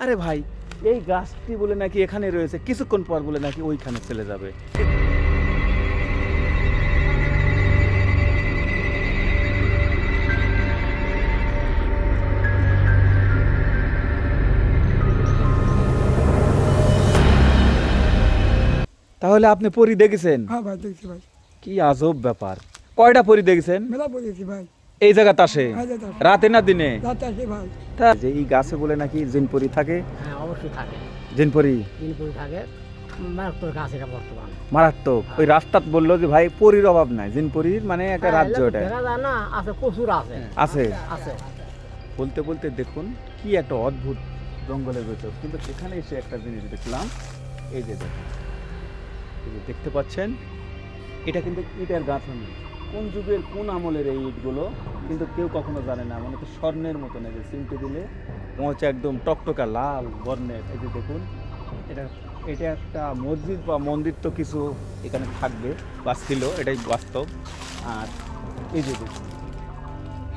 আরে ভাই, এই গাছটি বলে নাকি এখানে রয়েছে, কিছুক্ষণ পর বলে নাকি ওইখানে চলে যাবে। তাহলে আপনি পরী দেখেছেন? হ্যাঁ ভাই, দেখছি ভাই। কি আজব ব্যাপার! কয়টা পরী দেখেছেন মেলা পড়েছি ভাই। এই জায়গাতে আসে? হ্যাঁ, যেতে হবে। রাতে না দিনে? রাতে আসে ভাই। তা যে এই গাছে বলে নাকি জিন পরী থাকে? হ্যাঁ, অবশ্যই থাকে। জিন পরী দিনপুরি থাকে। মারাত্মক গাছ এটা বর্তমান। মারাত্মক। ওই রাস্তাত বললো যে ভাই পরীর অভাব নাই, জিন পরীর মানে একটা রাজ্য এটা দেখা যায় না, আছে প্রচুর আছে। আছে। আছে। বলতে বলতে দেখুন কি একটা অদ্ভুত জঙ্গলের ভেতর, কিন্তু এখানে এসে একটা জিনিস দেখলাম। এই যে দেখুন, এই যে দেখতে পাচ্ছেন, এটা কিন্তু ইটের গাঁথনি। কোন যুগের কোন আমলের এই ইটগুলো কিন্তু কেউ কখনো জানে না। মানে তো স্বর্ণের মতন, এই যে চিমটে দিলে পৌঁছে একদম টকটকা লাল বর্ণের। এই যে দেখুন, এটা এটা একটা মসজিদ বা মন্দির তো কিছু এখানে থাকবে বা ছিল, এটাই বাস্তব। আর এই যে দেখুন,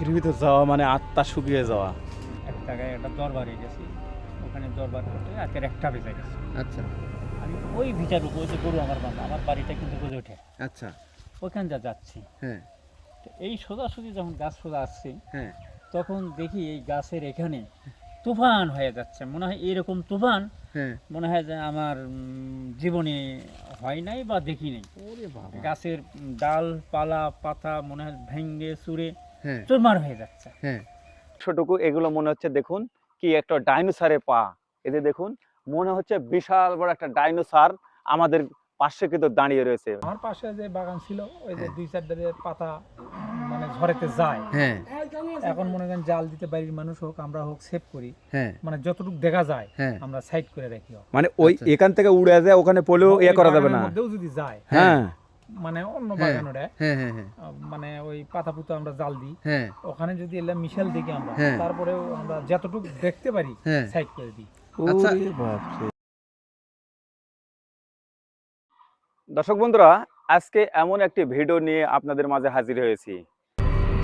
এর ভিতর যাওয়া মানে আত্মা শুকিয়ে যাওয়া। এক জায়গায় একটা দরবারে গেছি, ওখানে দরবার করতে আজকের একটা বেজে গেছে। আচ্ছা আমি ওই ভিটার উপর যে গরু আমার বান্ধা, আমার বাড়িটা কিন্তু গজে ওঠে, আচ্ছা। ওইখান যা যাচ্ছি। হ্যাঁ তো এই সোজাসুজি যখন গাছ সোজা আসছি, হ্যাঁ তখন দেখি এই গাছের এখানে তুফান হয়ে যাচ্ছে। মনে হয় এরকম তুফান হ্যাঁ। মনে হয় যে আমার জীবনে হয় নাই বা দেখি নাই। ওরে বাবা। গাছের ডাল পালা পাতা মনে হয় ভেঙ্গে চুরে হ্যাঁ চুরমার হয়ে যাচ্ছে। হ্যাঁ। ছোটকু এগুলো মনে হচ্ছে, দেখুন কি একটা ডাইনোসরের পা। এতে দেখুন মনে হচ্ছে বিশাল বড় একটা ডাইনোসর আমাদের পাশে কিন্তু দাঁড়িয়ে রয়েছে। আমার পাশে যে বাগান ছিল, ওই যে হ্যাঁ। 2-4 পাতা মানে ঝরেতে যায়। হ্যাঁ এখন মনে করেন জাল দিতে বাড়ির মানুষ হোক আমরা হোক সেভ করি, হ্যাঁ মানে যতটুকু দেখা যায় হ্যাঁ। আমরা সাইড করে রাখি। মানে ওই এখান থেকে উড়ে যায়, ওখানে পড়লেও ওই এ করা যাবে না। বাগানের মধ্যেও যদি যায়, হ্যাঁ মানে অন্য হ্যাঁ বাগানোরে হ্যাঁ হ্যাঁ হ্যাঁ মানে ওই পাতা পুতো আমরা জাল দিই, হ্যাঁ ওখানে যদি এলাম মিশাল দেখি আমরা, হ্যাঁ। তারপরেও আমরা যতটুকু দেখতে পারি হ্যাঁ। সাইড করে দিই। আচ্ছা। দর্শক বন্ধুরা, আজকে এমন একটি ভিডিও নিয়ে আপনাদের মাঝে হাজির হয়েছি,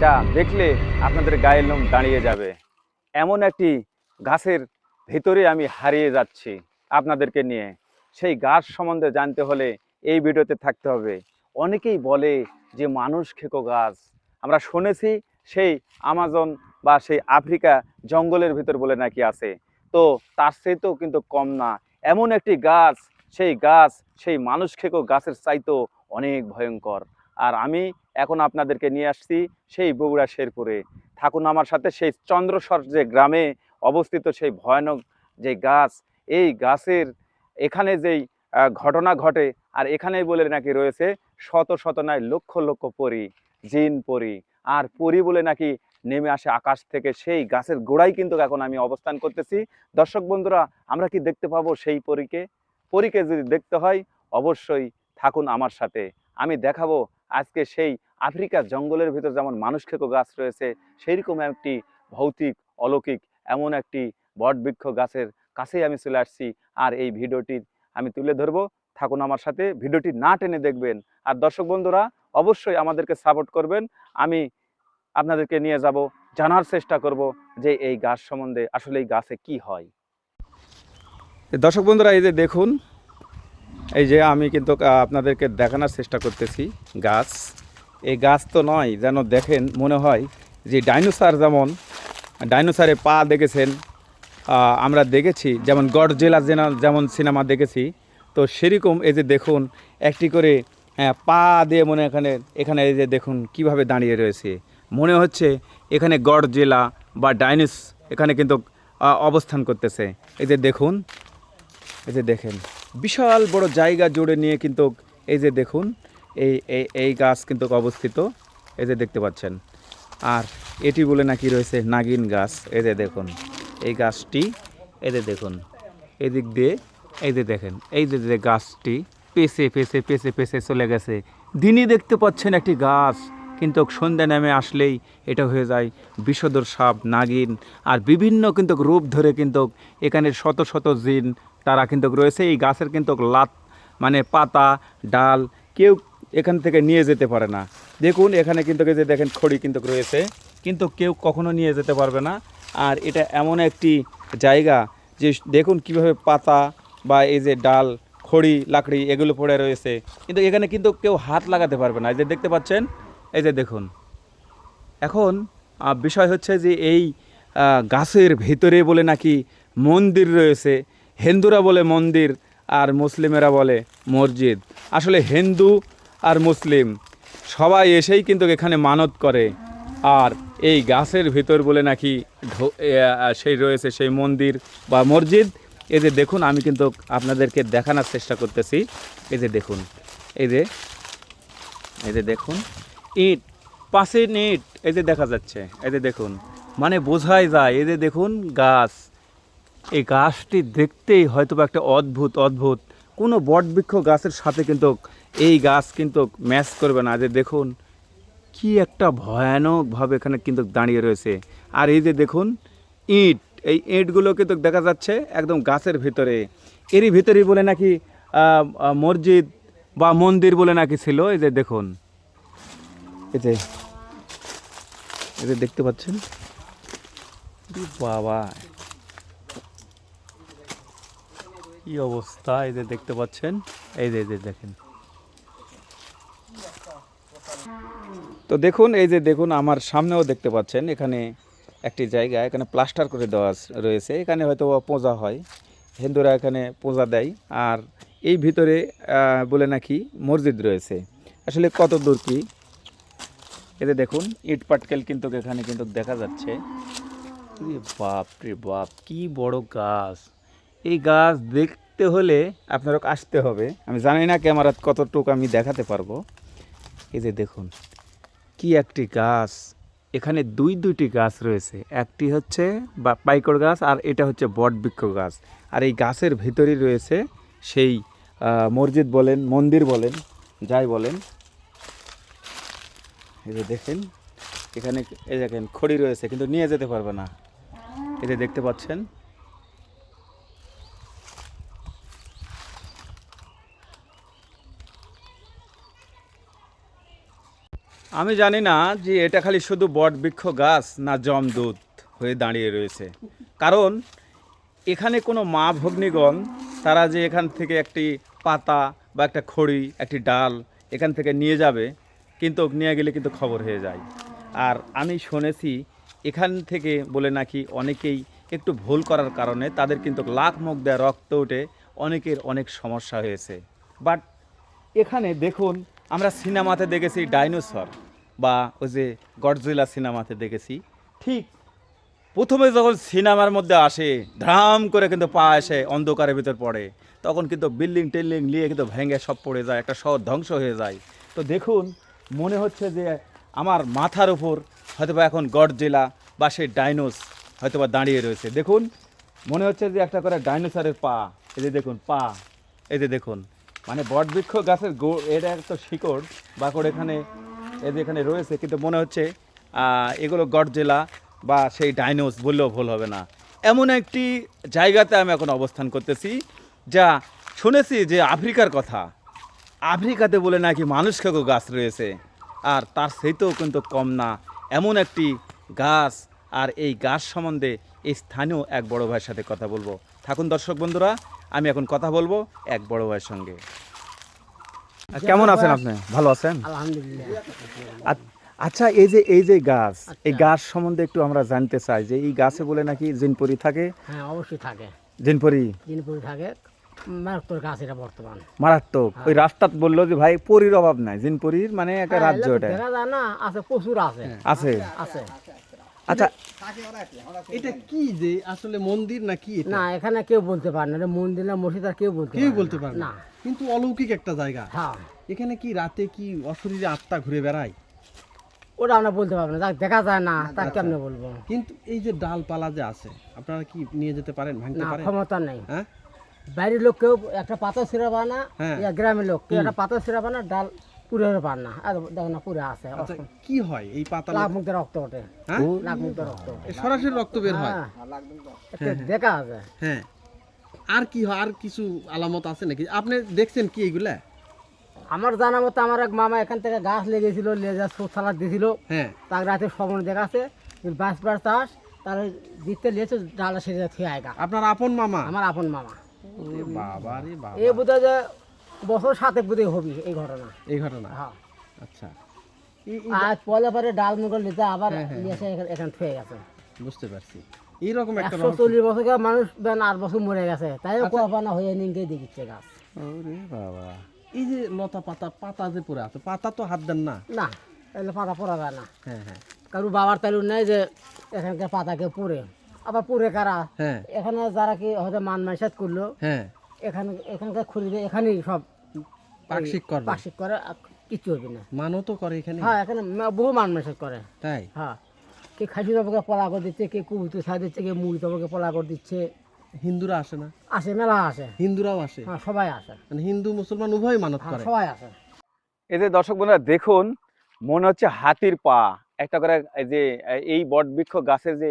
যা দেখলে আপনাদের গায়ের লোম দাঁড়িয়ে যাবে। এমন একটি গাছের ভিতরে আমি হারিয়ে যাচ্ছি আপনাদেরকে নিয়ে। সেই গাছ সম্বন্ধে জানতে হলে এই ভিডিওতে থাকতে হবে। অনেকেই বলে যে মানুষ খেকো গাছ, আমরা শুনেছি সেই আমাজন বা সেই আফ্রিকা জঙ্গলের ভিতর বলে নাকি আছে। তো তার চেয়েও কিন্তু কম না, এমন একটি গাছ, সেই গাছ সেই মানুষ খেকো গাছের চাইতেও অনেক ভয়ঙ্কর। আর আমি এখন আপনাদেরকে নিয়ে আসছি সেই বগুড়া শেরপুরে। থাকুন আমার সাথে। সেই চন্দ্রসর যে গ্রামে অবস্থিত সেই ভয়ানক যে গাছ, এই গাছের এখানে যেই ঘটনা ঘটে, আর এখানেই বলে নাকি রয়েছে শত শত নয় লক্ষ লক্ষ পরী, জিন পরী। আর পরী বলে নাকি নেমে আসে আকাশ থেকে। সেই গাছের গোড়ায় কিন্তু এখন আমি অবস্থান করতেছি। দর্শক বন্ধুরা, আমরা কি দেখতে পাবো সেই পরীকে? পরীকে যদি দেখতে হয় অবশ্যই থাকুন আমার সাথে। আমি দেখাবো আজকে সেই আফ্রিকার জঙ্গলের ভিতর যেমন মানুষ খেকো গাছ রয়েছে, সেইরকম একটি ভৌতিক অলৌকিক এমন একটি বটবৃক্ষ গাছের কাছেই আমি চলে আসছি। আর এই ভিডিওটি আমি তুলে ধরবো, থাকুন আমার সাথে, ভিডিওটি না টেনে দেখবেন। আর দর্শক বন্ধুরা অবশ্যই আমাদেরকে সাপোর্ট করবেন। আমি আপনাদেরকে নিয়ে যাব, জানার চেষ্টা করব যে এই গাছ সম্বন্ধে আসলে এই গাছে কি হয়। দর্শক বন্ধুরা, এই যে দেখুন, এই যে আমি কিন্তু আপনাদেরকে দেখানোর চেষ্টা করতেছি গাছ। এই গাছ তো নয়, যেন দেখেন মনে হয় যে ডাইনোসর, যেমন ডাইনোসরের পা দেখেছেন, আমরা দেখেছি যেমন গডজিলা যেমন সিনেমা দেখেছি, তো সেরকম এই যে দেখুন একটি করে পা দিয়ে মনে এখানে এই যে দেখুন কিভাবে দাঁড়িয়ে রয়েছে। মনে হচ্ছে এখানে গডজিলা বা ডাইনোস এখানে কিন্তু অবস্থান করতেছে। এই যে দেখুন, এই যে দেখেন বিশাল বড় জায়গা জুড়ে নিয়ে কিন্তু এই যে দেখুন এই এই এই গাছ কিন্তু অবস্থিত, এই যে দেখতে পাচ্ছেন। আর এটি বলে নাকি রয়েছে নাগিন গাছ। এই যে দেখুন এই গাছটি, এই যে দেখুন এদিক দিয়ে, এই যে দেখেন এই যে গাছটি পেছে পেছে পেছে পেছে চলে গেছে। দিনই দেখতে পাচ্ছেন একটি গাছ, কিন্তু সন্ধ্যা নেমে আসলেই এটা হয়ে যায় বিষধর সাপ, নাগিন আর বিভিন্ন কিন্তু রূপ ধরে কিন্তু এখানে শত শত জিন তারা কিন্তু রয়েছে। এই গাছের কিন্তু লাত মানে পাতা ডাল কেউ এখান থেকে নিয়ে যেতে পারে না। দেখুন এখানে কিন্তু যে দেখেন খড়ি কিন্তু রয়েছে, কিন্তু কেউ কখনো নিয়ে যেতে পারবে না। আর এটা এমন একটি জায়গা যে দেখুন কিভাবে পাতা বা এই যে ডাল খড়ি লাকড়ি এগুলো পড়ে রয়েছে, কিন্তু এখানে কিন্তু কেউ হাত লাগাতে পারবে না। এই যে দেখতে পাচ্ছেন, এই যে দেখুন। এখন বিষয় হচ্ছে যে এই গাছের ভিতরে বলে নাকি মন্দির রয়েছে। হিন্দুরা বলে মন্দির আর মুসলিমেরা বলে মসজিদ। আসলে হিন্দু আর মুসলিম সবাই এসেই কিন্তু এখানে মানত করে, আর এই গাছের ভিতর বলে নাকি সেই রয়েছে সেই মন্দির বা মসজিদ। এই যে দেখুন, আমি কিন্তু আপনাদেরকে দেখানোর চেষ্টা করতেছি। এই যে দেখুন, এই যে দেখুন ইট, পাশে ইট, এই যে দেখা যাচ্ছে। এই যে দেখুন, মানে বোঝাই যায়। এই যে দেখুন গাছ, এই গাছটি দেখতেই হয়তো বা একটা অদ্ভুত কোনো বটবৃক্ষ গাছের সাথে কিন্তু এই গাছ কিন্তু ম্যাচ করবে না। যে দেখুন কি একটা ভয়ানকভাবে এখানে কিন্তু দাঁড়িয়ে রয়েছে। আর এই যে দেখুন ইট, এই ইটগুলো কিন্তু দেখা যাচ্ছে একদম গাছের ভিতরে। এরই ভিতরেই বলে নাকি মসজিদ বা মন্দির বলে নাকি ছিল। এই যে দেখুন, এই যে দেখতে পাচ্ছেন, বাবা কি অবস্থা। এই যে দেখতে পাচ্ছেন, এই যে দেখেন। তো দেখুন, এই যে দেখুন আমার সামনেও দেখতে পাচ্ছেন, এখানে একটি জায়গা, এখানে প্লাস্টার করে দেওয়া রয়েছে। এখানে হয়তো পূজা হয়, হিন্দুরা এখানে পূজা দেয়। আর এই ভিতরে বলে নাকি মসজিদ রয়েছে। আসলে কত দূর কি, এতে দেখুন ইট পাটকেল কিন্তু এখানে কিন্তু দেখা যাচ্ছে। বাপ রে বাপ, কি বড় গাছ! এই গাছ দেখতে হলে আপনারা আসতে হবে। আমি জানি না ক্যামেরাত কতটুকু আমি দেখাতে পারবো। এই যে দেখুন কি একটি গাছ, এখানে দুইটি গাছ রয়েছে। একটি হচ্ছে বা পাইকড় গাছ, আর এটা হচ্ছে বটবৃক্ষ গাছ। আর এই গাছের ভিতরেই রয়েছে সেই মসজিদ বলেন, মন্দির বলেন, যাই বলেন। এই যে দেখেন, এখানে এই দেখেন খড়ি রয়েছে, কিন্তু নিয়ে যেতে পারবে না। এই যে দেখতে পাচ্ছেন। আমি জানি না যে এটা খালি শুধু বটবৃক্ষ গাছ না জমদূত হয়ে দাঁড়িয়ে রয়েছে। কারণ এখানে কোনো মা ভগ্নীগণ তারা যে এখান থেকে একটি পাতা বা একটা খড়ি, একটি ডাল এখান থেকে নিয়ে যাবে, কিন্তু নিয়ে গেলে কিন্তু খবর হয়ে যায়। আর আমি শুনেছি এখান থেকে বলে নাকি অনেকেই একটু ভুল করার কারণে তাদের কিন্তু লাখ মুখ দেয়া রক্ত উঠে অনেকের অনেক সমস্যা হয়েছে। বাট এখানে দেখুন, আমরা সিনেমাতে দেখেছি ডাইনোসর বা ওই যে গডজিলা সিনেমাতে দেখেছি, ঠিক প্রথমে যখন সিনেমার মধ্যে আসে ধাম করে কিন্তু পা এসে অন্ধকারের ভিতর পড়ে, তখন কিন্তু বিল্ডিং টিল্ডিং নিয়ে কিন্তু ভেঙে সব পড়ে যায়, একটা শহর ধ্বংস হয়ে যায়। তো দেখুন, মনে হচ্ছে যে আমার মাথার উপর হয়তোবা এখন গডজিলা বা সেই ডাইনোস হয়তোবা দাঁড়িয়ে রয়েছে। দেখুন, মনে হচ্ছে যে একটা করে ডাইনোসরের পা। এই যে দেখুন পা, এই যে দেখুন, মানে বটবৃক্ষ গাছের এটা একটা শিকড় বাকড় এখানে এই যে এখানে রয়েছে, কিন্তু মনে হচ্ছে এগুলো গডজিলা বা সেই ডাইনোস বললেও ভুল হবে না। এমন একটি জায়গাতে আমি এখন অবস্থান করতেছি, যা শুনেছি যে আফ্রিকার কথা, আফ্রিকাতে বলে নাকি মানুষ খেকো গাছ রয়েছে, আর তার সেইতেও কিন্তু কম না এমন একটি গাছ। আর এই গাছ সম্বন্ধে এই স্থানীয় এক বড় ভাইয়ের সাথে কথা বলবো। থাকুন দর্শক বন্ধুরা, আমি এখন কথা বলবো এক বড় ভাইয়ের সঙ্গে। কেমন আছেন আপনি? ভালো আছেন? আলহামদুলিল্লাহ। আচ্ছা, এই যে গাছ, এই গাছ সম্বন্ধে একটু আমরা জানতে চাই যে এই গাছে বলে নাকি জিনপরি থাকে। হ্যাঁ, অবশ্যই থাকে। জিনপরি থাকে, মারাত্মক গাছ এটা বর্তমান। মারাত্মক। ওই রাস্তাত বললো যে ভাই পরির অভাব নাই, জিনপরির মানে একটা হ্যাঁ, রাজ্য এলাকা এটা দেখা যায় না, আছে প্রচুর আছে। আছে। আছে। আচ্ছা, এটা কি যে আসলে মন্দির না কি এটা? না, এখানে কেউ বলতে পারে না এটা মন্দির না মসজিদ, আর কেউ বলতে পারে না। কিন্তু অলৌকিক একটা জায়গা। হ্যাঁ, এখানে কি রাতে কি অশরীরে আত্মা ঘুরে বেড়ায়? ওটা আমরা বলতে পারবো না, যাক দেখা যায় না, তা কেমনে বলবো। কিন্তু এই যে ডালপালা যে আছে, আপনারা কি নিয়ে যেতে পারেন, ভাঙতে না, পারেন? ক্ষমতা নেই। হ্যাঁ, বাইরের লোক কেউ একটা পাতা ছিঁড়াবা না, হ্যাঁ। গ্রামের লোক কেউ একটা পাতা ছিঁড়াবা না, ডাল পুরে পার না। দেখো না, পুরে আছে। আচ্ছা, কি হয় এই পাতা? লাখ মুখে রক্ত ওঠে। হ্যাঁ? লাখ মুখে রক্ত ওঠে। সরাসরি রক্ত বের হয়? হ্যাঁ, এটা দেখা আছে। হ্যাঁ। আর কি হয়? আর কিছু আলামত আছে নাকি? আপনি দেখছেন কি এইগুলা? আমার জানা মতো আমার এক মামা এখান থেকে গাছ লেগেছিল, লেজা সালাদ দিয়েছিল, হ্যাঁ। তার রাতে স্বপ্ন দেখাছে বাঁশ চাষ, তাহলে দিতে লিয়েছে ডালা সেরে থুয়ে আয়গা। আপনার আপন মামা? আমার আপন মামা। ওরে বাবা রে বাবা, এই বোধহয় যে বছর 7 বোধহয় হবি এই ঘটনা। এই ঘটনা। হ্যাঁ, আচ্ছা, আর পয়লা পরে ডাল মুগল নিতে আবার লিয়েছে এখানে থুয়ে গেছে। বুঝতে পারছি। এইরকম একটা 140 বছর মানুষ 8 বছর মরে গেছে, তাই কোয়াপানা হয়ে নিংকে দেখিচ্ছে গাছ। ওরে বাবা, এই যে লতা পাতা যে পড়ে আছে, পাতা তো হাত দেন না? না, এগুলো পাতা পড়া যায় না। হ্যাঁ হ্যাঁ কারো বাবার তালু নেই যে এখানকার পাতাকে পড়ে, আবার পড়ে কারা হ্যাঁ এখানে যারা কি হয়তো মান মানসাত করলো, হ্যাঁ, এখানকার খুঁড়িতে এখানেই সব পাকশিক করবে, পাকশিক করে, কিছু হবে না। মানও তো করে এখানে? হ্যাঁ, এখানে বহু মান মানসাত করে। তাই? হ্যাঁ, কে খাসি তবকে পলা করে দিচ্ছে, কে কুবুতু ছাই দিচ্ছে, কে মুড়ি তবকে পলা করে দিচ্ছে। হিন্দুরা আসে না? আসে, মেলা আসে। হিন্দুরাও আসে? হ্যাঁ, সবাই আসে। মানে হিন্দু মুসলমান উভয় মানত হ্যাঁ, করে? সবাই আসে। এই যে দর্শক বন্ধুরা দেখুন, মনে হচ্ছে হাতির পা একটা করে। এই যে এই বটবৃক্ষ গাছের যে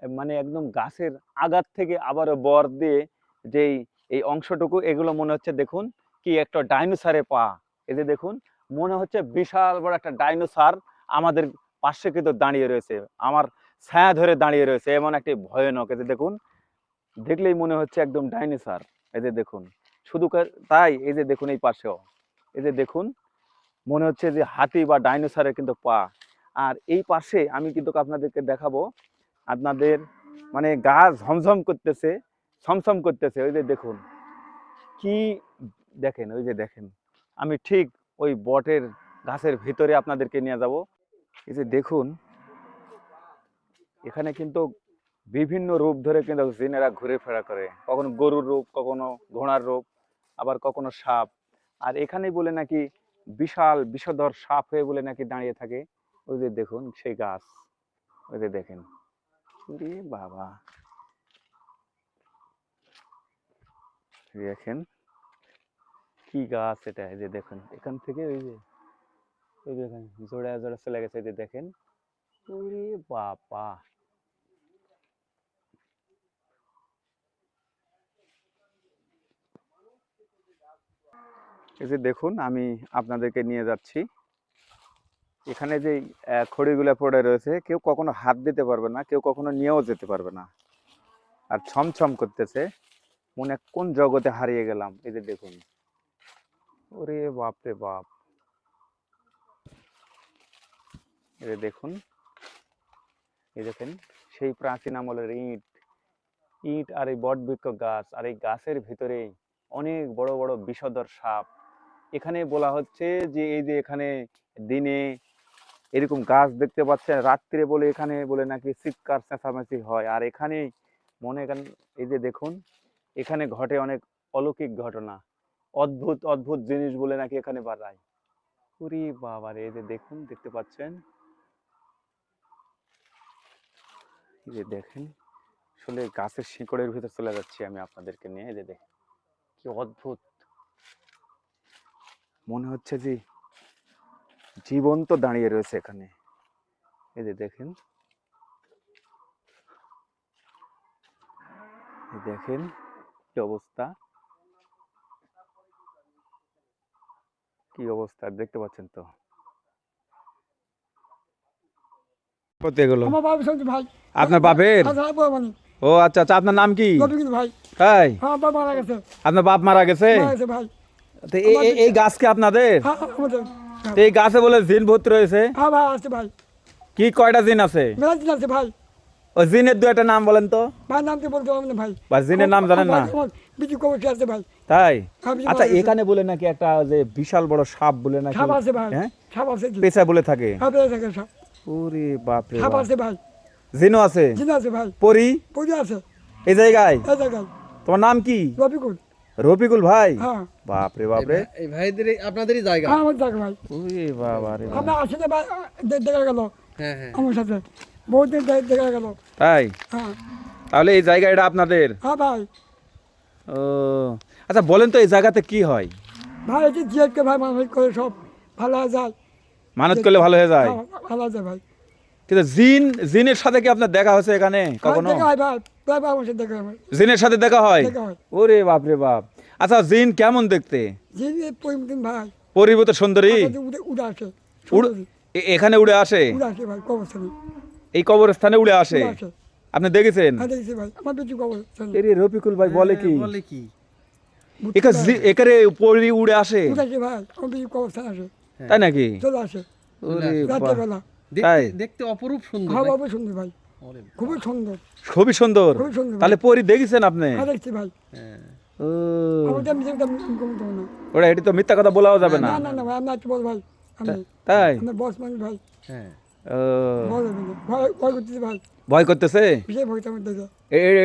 মানে একদম গাছের আগার থেকে আবারও বর দিয়ে যেই এই অংশটুকু, এগুলো মনে হচ্ছে দেখুন কি একটা ডাইনোসরের পা। এই যে দেখুন, মনে হচ্ছে বিশাল বড় একটা ডাইনোসর আমাদের পাশে কিন্তু দাঁড়িয়ে রয়েছে, আমার ছায়া ধরে দাঁড়িয়ে রয়েছে, এমন একটি ভয়ানক। এই যে দেখুন, দেখলেই মনে হচ্ছে একদম ডাইনোসর। এই যে দেখুন, শুধু তাই, এই যে দেখুন এই পাশেও, এই যে দেখুন, মনে হচ্ছে যে হাতি বা ডাইনোসরের কিন্তু পা। আর এই পাশে আমি কিন্তু আপনাদেরকে দেখাবো, আপনাদের মানে গা ঝমঝম করতেছে, ছমছম করতেছে। ওই যে দেখুন কি, দেখেন, ওই যে দেখেন, আমি ঠিক ওই বটের গাছের ভিতরে আপনাদেরকে নিয়ে যাব। এই যে দেখুন, এখানে কিন্তু বিভিন্ন রূপ ধরে কিন্তু জিনেরা ঘুরে ফেরা করে, কখনো গরুর রূপ, কখনো ঘোড়ার রূপ, আবার কখনো সাপ। আর এখানেই বলে নাকি বিশাল বিষধর সাপ হয়ে বলে নাকি দাঁড়িয়ে থাকে। ওই যে দেখুন সেই গাছ, ওই যে দেখেন, ওরে বাবা, দেখেন কি গাছ এটা। এই যে দেখুন, এখান থেকে ওই যে দেখেন জোড়া জোড়া চলে গেছে। এই যে দেখেন, ওরে বাবা, এই যে দেখুন, আমি আপনাদেরকে নিয়ে যাচ্ছি। এখানে যে খড়িগুলো পড়ে রয়েছে, কেউ কখনো হাত দিতে পারবে না, কেউ কখনো নিয়েও যেতে পারবে না। আর ছমছম করতেছে, মনে কোন জগতে হারিয়ে গেলাম। এই যে দেখুন, ওরে বাপ রে বাপ, এই যে দেখুন, এই দেখেন সেই প্রাচীন আমলের ইট আর এই বটবৃক্ষ গাছ, আর এই গাছের ভিতরে অনেক বড় বড় বিষধর সাপ। এখানে বলা হচ্ছে যে এই যে এখানে দিনে এরকম গাছ দেখতে পাচ্ছেন, রাত্রে বলে এখানে বলে নাকি চিৎকার চেঁচামেচি হয়। আর এখানে মনে করেন, এই যে দেখুন, এখানে ঘটে অনেক অলৌকিক ঘটনা, অদ্ভুত অদ্ভুত জিনিস বলে নাকি এখানে বাড়ায়। ওরে বাবা রে, এই যে দেখুন, দেখতে পাচ্ছেন, এই যে দেখেন, আসলে গাছের শিকড়ের ভিতর চলে যাচ্ছি আমি আপনাদেরকে নিয়ে। এই যে দেখেন কি অদ্ভুত, মনে হচ্ছে যে জীবন্ত দাঁড়িয়ে রয়েছে এখানে। এই যে দেখেন, দেখেন কি অবস্থা, কি অবস্থা দেখতে পাচ্ছেন তো। আমার বাবা সঞ্জু ভাই। আপনার বাপের? মানে ও আচ্ছা আচ্ছা, আপনার নাম কি? রফিকুল ভাই। তাই? হ্যাঁ, বাবা মারা গেছে। আপনার বাপ মারা গেছে? মারা গেছে ভাই। তো এই গাছ কি আপনাদের? হ্যাঁ, আমাদের। তো এই গাছে বলে জিন ভূত রয়েছে? হ্যাঁ ভাই, আছে ভাই। কি কয়টা জিন আছে? মেলা দিন আছে ভাই। ওই জিনের দু একটা নাম বলেন তো। ভাই নাম কি বলতে পারবেন না ভাই। বা জিনের নাম জানেন না? বিজু কবর আছে ভাই। তাই? হ্যাঁ, বিজু আচ্ছা, কবর আছে। এখানে বলে নাকি একটা যে বিশাল বড় সাপ বলে নাকি, সাপ আছে ভাই। হ্যাঁ, সাপ আছে কি? পেঁচা বলে থাকে। হ্যাঁ, পেয়ে থাকে সাপ। ওরে বাপ রে সাপ বাপ, আছে ভাই। জিনও আছে? জিন আছে ভাই। পরি পুজো আছে এই জায়গায়? এই জায়গায়। তোমার নাম কি? রফিকুল। রফিকুল ভাই? হ্যাঁ। বাপ রে বাপ রে, এই ভাইদের আপনাদেরই জায়গা? হ্যাঁ, আমার জায়গা ভাই। ওরে বাবা রে বাবা। আমরা আসলে ভাই দেখা গেল হ্যাঁ হ্যাঁ, আমার সাথে বহুত দিন দেখা গেল। তাই? হ্যাঁ। তাহলে এই জায়গা এটা আপনাদের? হ্যাঁ ভাই। ও আচ্ছা, বলেন তো এই জায়গাতে কি হয়? ভাই এই যে জিয়াকে ভাই মানুষ করে সব ভালো হয়ে যায়। মানত করলে ভালো হয়ে যায়? হ্যাঁ, ভালো হয়ে যায় ভাই। কিন্তু জিনের সাথে কি আপনার দেখা হয়েছে এখানে কখনো? দেখা হয় ভাই, প্রায় ভাই আমার সাথে দেখা হয়। জিনের সাথে দেখা হয়? দেখা হয়। ওরে বাপ রে বাপ। আচ্ছা, জিন কেমন দেখতে? যে পরিমতিন ভাই পরিবর্তন সুন্দরী? উড়ে আসে। এখানে উড়ে আসে? উড়ে আসে ভাই, কবরস্থানে। এই কবরস্থানে উড়ে আসে চলে আসে। আপনি দেখেছেন? হ্যাঁ দেখছি ভাই, আমার বেশি খবর এরে রফিকুল ভাই বলে কি বলে কি একারে পরি উড়ে আসে উঠেছে ভাই, আমার বেশি কবরস্থান আসে, তাই নাকি? চলে আসে ওরে রাত্রেবেলা। তাই? দেখতে অপরূপ সুন্দর হ্যাঁ নাকি? বাবু সুন্দর ভাই, খুবই সুন্দর, খুবই সুন্দর। খুবই সুন্দর। তাহলে পরি দেখেছেন আপনি? হ্যাঁ দেখছি ভাই, হ্যাঁ। ও আমাকে আমি যেটা কমতো না। ওরা এটি তো মিথ্যা কথা বলাও যাবে না। না না না ভাই, আমি একটু বল ভাই, আমি তাই? আমার বস মানুষ ভাই, হ্যাঁ। ও ভয় হবে না, ভয় ভয় করতেছি ভাই, ভয় করতেছে? বিশেষ ভয়টা আমার দেখে।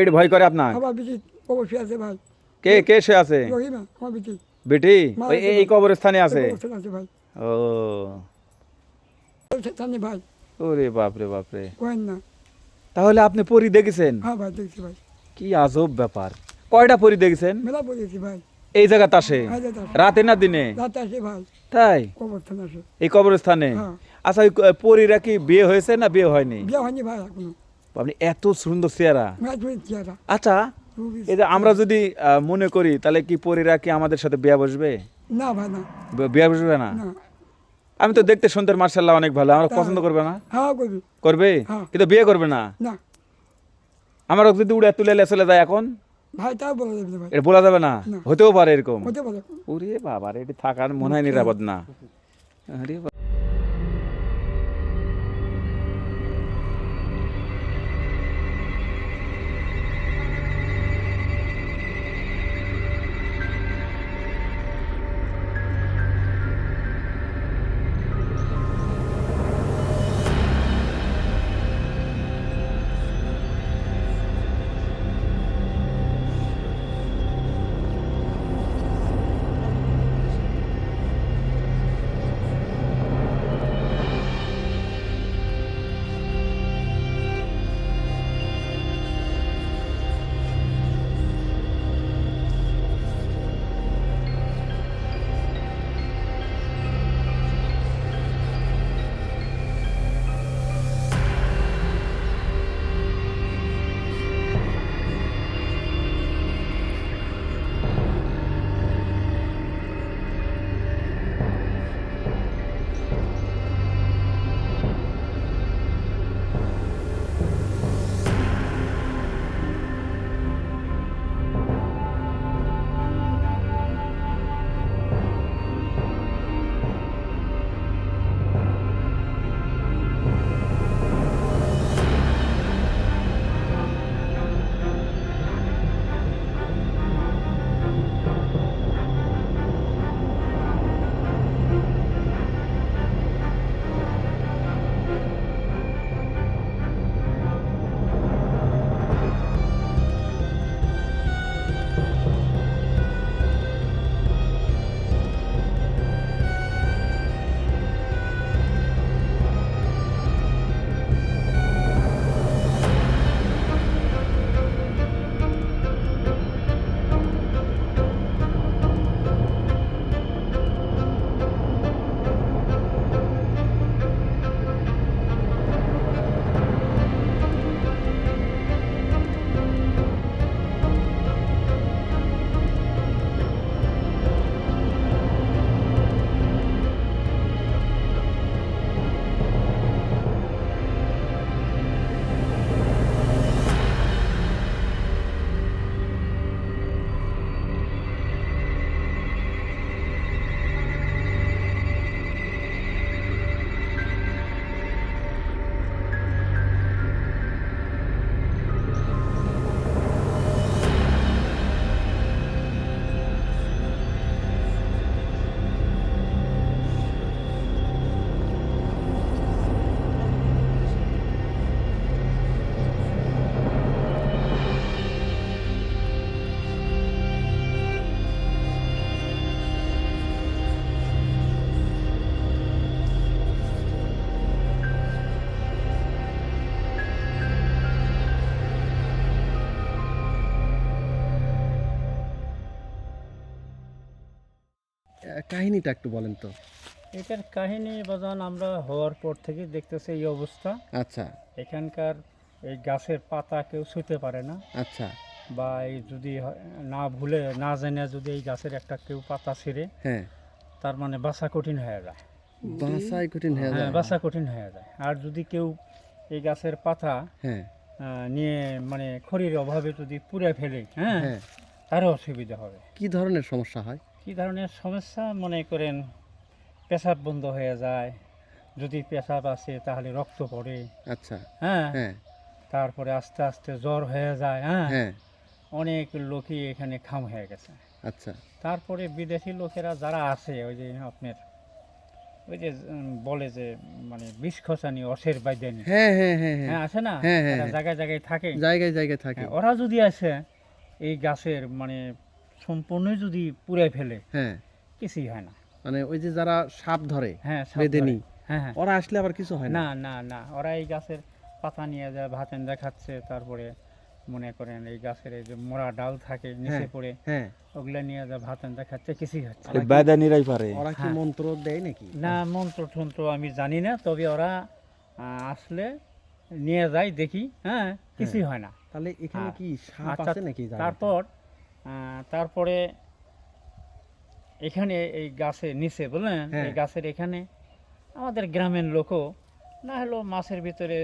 এটি ভয় করে আপনার? আবার বেশি অবশ্যই আছে ভাই, কে কে সে আছে? রহিমা আমার বেশি বেটি মা ওই আছে এই ভাই। কবরস্থানে আছে? অবস্থান আছে ভাই, ও জানি ভাই, ওরে বাপরে বাপরে। কয়েন না। তাহলে আপনি পরি দেখেছেন? হ্যাঁ ভাই দেখছি ভাই, কি আজব ব্যাপার। কয়টা পরি দেখেছেন? মেলা বলেছি ভাই, এই জায়গাতে আসে হ্যাঁ যেতে আসে। রাতে না দিনে? রাতে আসে ভাই, তাই? অবস্থান আসে। এই কবরস্থানে? হ্যাঁ, আচ্ছা ওই পরীরা কি বিয়ে হয়েছে না বিয়ে হয়নি? বিয়ে হয়নি ভাই এখনো, আপনি এত সুন্দর চেহারা। ম্যাচ হয়ে চেহারা আচ্ছা খুবই। এই যে আমরা যদি মনে করি তাহলে কি পরীরা কি আমাদের সাথে বিয়ে বসবে? না ভাই না, বিয়ে বসবে না? না। আমি তো দেখতে সুন্দর মার্শাল্লাহ অনেক ভালো, আমরা পছন্দ করবে না? হ্যাঁ করবি, করবে হ্যাঁ। কিন্তু বিয়ে করবে না। না আমারও যদি উড়ে তুলে চলে যায় এখন ভাই তাও বলা যাবে না ভাই, এটা বলা যাবে না? না। হতেও পারে এরকম। হতে পারে। ওরে বাবা রে, এটি থাকার মনে হয় নিরাপদ না। আরে বাবা। কাহিনীটা একটু বলেন তো। এটার কাহিনী বাজান আমরা হওয়ার পর থেকে দেখতেছি এই অবস্থা। আচ্ছা এখানকার এই গাছের পাতা কেউ ছুঁতে পারে না, আচ্ছা, বা এই যদি না ভুলে না জেনে যদি এই গাছের একটা কেউ পাতা ছিঁড়ে, হ্যাঁ তার মানে বাঁচা কঠিন হয়ে যায়। বাসাই কঠিন হয়ে হ্যাঁ, যায়। বাঁচা কঠিন হয়ে যায়। আর যদি কেউ এই গাছের পাতা হ্যাঁ নিয়ে মানে খড়ির অভাবে যদি পুড়ে ফেলে, হ্যাঁ, হ্যাঁ তারও অসুবিধা হবে। কি ধরনের সমস্যা হয়? কী ধরনের সমস্যা? মনে করেন পেশাব বন্ধ হয়ে যায়, যদি পেশাব আসে তাহলে রক্ত পড়ে, আচ্ছা হ্যাঁ, হ্যাঁ তারপরে আস্তে আস্তে জ্বর হয়ে যায়, হ্যাঁ, হ্যাঁ অনেক লোকই এখানে খাম হয়ে গেছে। আচ্ছা তারপরে বিদেশি লোকেরা যারা আছে ওই যে আপনার ওই যে বলে যে মানে বিষ খসানি অসের বাইদানি, হ্যাঁ হ্যাঁ হ্যাঁ হ্যাঁ হ্যাঁ আছে না, হ্যাঁ, হ্যাঁ, এরা হ্যাঁ। জায়গায় জায়গায় থাকে, জায়গায় জায়গায় থাকে। হ্যাঁ, ওরা যদি আসে এই গাছের মানে সম্পূর্ণ যদি পুড়ে ফেলে, হ্যাঁ কিছুই হয় না। মানে ওই যে যারা সাপ ধরে হ্যাঁ সাপ বেঁধে ধরে। নি, হ্যাঁ হ্যাঁ, ওরা আসলে আবার কিছু হয় না। না না না, ওরা এই গাছের পাতা নিয়ে যায়, ভাতেন দেখাচ্ছে, তারপরে মনে করেন এই গাছের এই যে মোড়া ডাল থাকে নিচে হ্যাঁ পড়ে, হ্যাঁ ওগুলা নিয়ে যায় ভাতেন দেখাচ্ছে, কিছুই হচ্ছে না। ওরা কি- বেদানিরাই পারে। ওরা কি হ্যাঁ। মন্ত্র দেয় নাকি? না মন্ত্র টন্ত্র আমি জানি না, তবে ওরা আসলে নিয়ে যায় দেখি, হ্যাঁ কিছুই হয় না। তাহলে এখানে হ্যাঁ। কি সাপ আচ্ছা, আছে নাকি জায়গাতে? তারপরে এখানে এই গাছের নিচে বললেন, হ্যাঁ। এই গাছের এখানে আমাদের গ্রামের লোকও না হলেও মাসের ভিতরে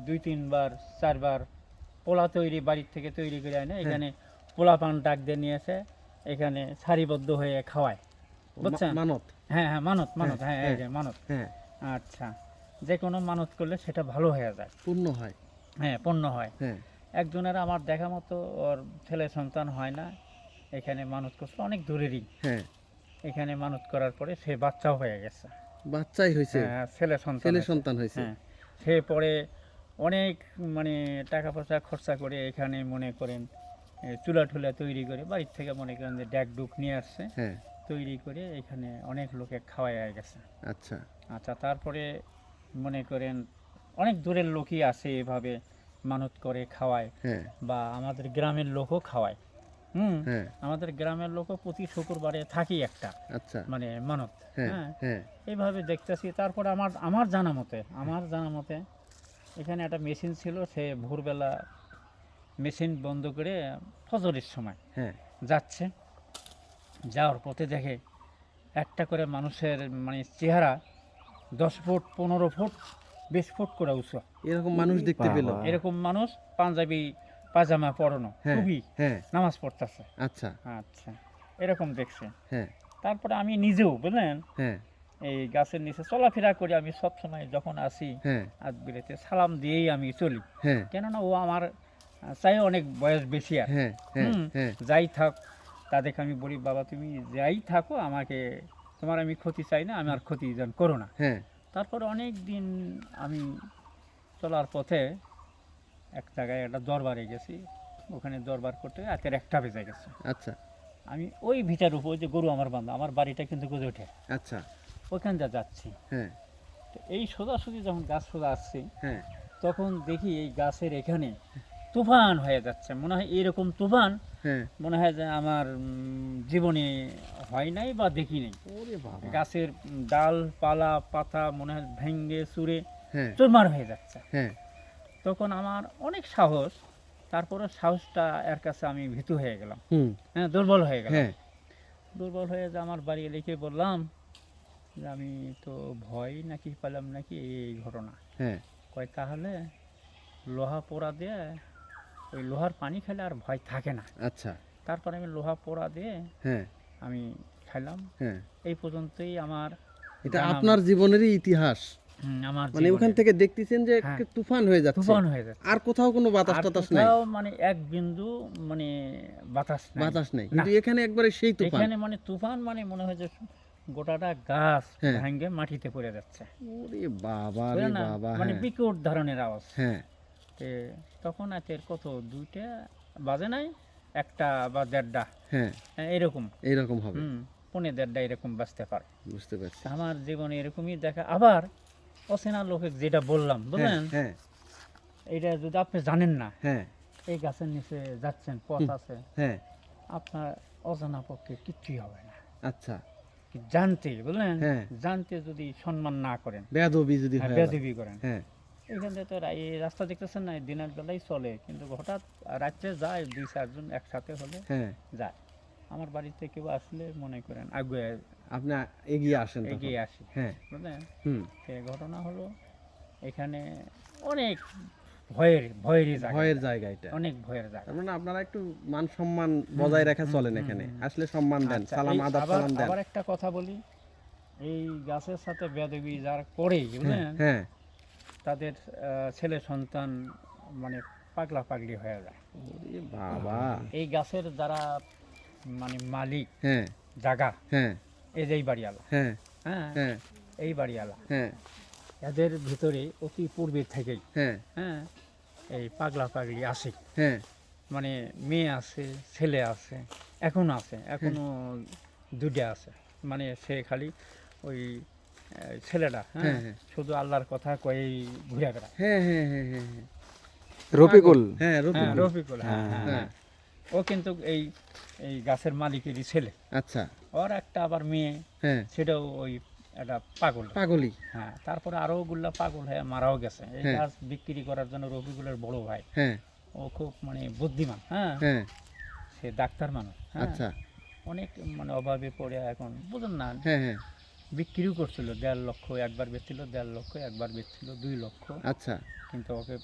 2-3 বার 4 বার পোলা তৈরি বাড়ির থেকে তৈরি করে আনে, এখানে পোলা পান ডাক দিয়ে নিয়েছে, এখানে সারিবদ্ধ হয়ে খাওয়ায়, বুঝছেন? মানত। হ্যাঁ হ্যাঁ, মানত মানত, হ্যাঁ এই হ্যাঁ। যে মানত। হ্যাঁ আচ্ছা, যে কোনো মানত করলে সেটা ভালো হয়ে যায়, পূর্ণ হয়। হ্যাঁ পণ্য হয়। হ্যাঁ একজনের আমার দেখা মতো ওর ছেলে সন্তান হয় না, এখানে মানত করছিল অনেক দূরেরই, হ্যাঁ এখানে মানত করার পরে সে বাচ্চাও হয়ে গেছে, বাচ্চাই হয়েছে, হ্যাঁ ছেলে সন্তান ছেলে হয়েছে। সন্তান হয়েছে। হ্যাঁ, সে পরে অনেক মানে টাকা পয়সা খরচা করে এখানে মনে করেন চুলা টুলা তৈরি করে বাড়ির থেকে মনে করেন যে ড্যাক ডুক নিয়ে আসছে, হ্যাঁ তৈরি করে এখানে অনেক লোকে খাওয়াই গেছে। আচ্ছা আচ্ছা, তারপরে মনে করেন অনেক দূরের লোকই আসে এভাবে মানত করে খাওয়ায়, হ্যাঁ বা আমাদের গ্রামের লোকও খাওয়ায়। হুম, হ্যাঁ আমাদের গ্রামের লোকও প্রতি শুক্রবারে থাকি একটা আচ্ছা মানে মানত, হ্যাঁ হ্যাঁ হ্যাঁ এইভাবে দেখতেছি। তারপরে আমার জানা মতে এখানে একটা মেশিন ছিল, সে ভোরবেলা মেশিন বন্ধ করে ফজরের সময় হ্যাঁ যাচ্ছে, যাওয়ার পথে দেখে একটা করে মানুষের মানে চেহারা 10 ফুট 15 ফুট 20 ফুট করে উঁচু, এরকম মানুষ দেখতে পেল? এরকম মানুষ পাঞ্জাবি পাজামা পরানো, হ্যাঁ খুবই হ্যাঁ নামাজ পড়তেছে। আচ্ছা আচ্ছা, এরকম দেখছে। হ্যাঁ তারপরে আমি নিজেও বুঝলেন হ্যাঁ এই গাছের নিচে চলাফেরা করি, আমি সব সময় যখন আসি হ্যাঁ আজবিরেতে সালাম দিয়েই আমি চলি, হ্যাঁ কেননা ও আমার চাই অনেক বয়স বেশি আর হ্যাঁ হ্যাঁ হুম, হ্যাঁ যাই থাক তাদেরকে আমি বলি, বাবা তুমি যাই থাকো আমাকে, তোমার আমি ক্ষতি চাই না, আমার ক্ষতি যেন করো না। হ্যাঁ তারপরে অনেক দিন আমি চলার পথে এক জায়গায় একটা দরবারে গেছি, ওখানে দরবার করতে রাতের 1টা বেজে গেছে। আচ্ছা আমি ওই ভিটার উপর যে গরু আমার বান্ধা, আমার বাড়িটা কিন্তু গজে ওঠে, আচ্ছা ওইখান যা যাচ্ছি, হ্যাঁ তো এই সোজাসুজি যখন গাছ সোজা আসছি, হ্যাঁ তখন দেখি এই গাছের এখানে তুফান হয়ে যাচ্ছে, মনে হয় এরকম তুফান হ্যাঁ মনে হয় যে আমার জীবনে হয় নাই বা দেখি নাই। ওরে বাবা গাছের ডাল পালা পাতা মনে হয় ভেঙ্গে চুরে হ্যাঁ চুরমার হয়ে যাচ্ছে। হ্যাঁ তখন আমার অনেক সাহস, তারপরে সাহসটা এর কাছে আমি ভীতু হয়ে গেলাম, হুম হ্যাঁ দুর্বল হয়ে গেলাম। হ্যাঁ দুর্বল হয়ে যে আমার বাড়ি লিখে বললাম যে আমি তো ভয় নাকি পেলাম নাকি এই ঘটনা। হ্যাঁ কয় তাহলে লোহা পোড়া দিয়ে ওই লোহার পানি খেলে আর ভয় থাকে না। আচ্ছা তারপরে আমি লোহা পোড়া দিয়ে হ্যাঁ আমি খাইলাম। হ্যাঁ এই পর্যন্তই আমার এটা জানা- আপনার জীবনেরই ইতিহাস। আমার মানে ওখান জীবনের থেকে দেখতেছেন যে হ্যাঁ। তুফান হয়ে যাচ্ছে, তুফান হয়ে যাচ্ছে, আর কোথাও কোনো বাতাস আর টাতাস নাই, কোথাও মানে এক বিন্দু মানে বাতাস নাই। বাতাস নাই, না। কিন্তু এখানে একবারে সেই তুফান। এখানে মানে তুফান মানে মনে হয় যে গোটাটা গাছ হ্যাঁ। ভেঙে মাটিতে পড়ে যাচ্ছে, ওরে বাবা রে বুঝলেন না? বাবা মানে হ্যাঁ বিকট ধরনের আওয়াজ। হ্যাঁ তে তখন এর কত 2টা বাজে নাই, 1টা বা 1.5টা হ্যাঁ এরকম, এইরকম হবে, 1.5 এরকম বাজতে পারে। বুঝতে পারছি। তা আমার জীবনে এরকমই দেখা। আবার অচেনা লোকে যেটা বললাম হ্যাঁ বুঝলেন, হ্যাঁ এইটা যদি আপনি জানেন না, হ্যাঁ এই গাছের নিচে যাচ্ছেন, পথ আছে, হ্যাঁ আপনার অজানা পক্ষে কিচ্ছুই হবে না। আচ্ছা কি জানতে বুঝলেন, হ্যাঁ। জানতে যদি সম্মান না করেন, বেয়াদবি যদি হয় আবার। বেয়াদবি করেন, হ্যাঁ এখান থেকে তো এই রাস্তা দেখতেছেন না, দিনের বেলায় চলে, কিন্তু হঠাৎ রাত্রে যায় 2-4 জন একসাথে হলে হ্যাঁ যায়। আমার বাড়িতে কেউ আসলে মনে করেন আগুয়ে আপনি এগিয়ে আসেন তখন। এগিয়ে আসি, হ্যাঁ বুঝলেন। হুম সে ঘটনা হলো এখানে অনেক ভয়েরই জায়গা, ভয়ের জায়গা এটা। অনেক ভয়ের জায়গা। তার মানে আপনারা একটু মান সম্মান বজায় রেখে চলেন এখানে, আসলে সম্মান দেন, আচ্ছা, সালাম এই আদাব সালাম দেন। আবার একটা কথা বলি, এই গাছের সাথে বেয়াদবি যারা করে বুঝলেন, হ্যাঁ তাদের ছেলে সন্তান মানে পাগলা পাগলি হয়ে যায়। ওরে বাবা, এই গাছের যারা মানে মালিক হ্যাঁ জায়গা, হ্যাঁ এই যে এই বাড়িওয়ালা, হ্যাঁ হ্যাঁ হ্যাঁ এই বাড়িওয়ালা, হ্যাঁ এদের ভিতরে অতি পূর্বের থেকেই হ্যাঁ হ্যাঁ এই পাগলা পাগলি আসে, হ্যাঁ মানে মেয়ে আছে, ছেলে আছে, এখনো আছে, এখনো দুটা আছে। মানে সে খালি ওই ছেলেটা হ্যাঁ হ্যাঁ, হ্যাঁ। শুধু আল্লাহর কথা কয়েই ঘুরে বেড়ায়। হ্যাঁ হ্যাঁ হ্যাঁ হ্যাঁ হ্যাঁ রফিকুল। হ্যাঁ হ্যাঁ রফিকুল। রফিকুল, হ্যাঁ হ্যাঁ হ্যাঁ। হ্যাঁ। ও কিন্তু এই এই গাছের মালিকেরই ছেলে। আচ্ছা, ওর একটা আবার মেয়ে, হ্যাঁ সেটাও ওই একটা পাগল। পাগলি। হ্যাঁ, তারপরে আরো গুলা পাগল হয়ে মারাও গেছে। এই হ্যাঁ। গাছ বিক্রি করার জন্য রফিকুলের বড় ভাই, হ্যাঁ ও খুব মানে বুদ্ধিমান, হ্যাঁ হ্যাঁ সে ডাক্তার মানুষ, হ্যাঁ আচ্ছা, অনেক মানে অভাবে পড়ে এখন বুঝুন না, হ্যাঁ হ্যাঁ বিক্রিও করছিল 1.5 লক্ষ একবার বেচছিল, 1.5 লক্ষ একবার বেচছিল 2 লক্ষ। আচ্ছা, কিন্তু ওকে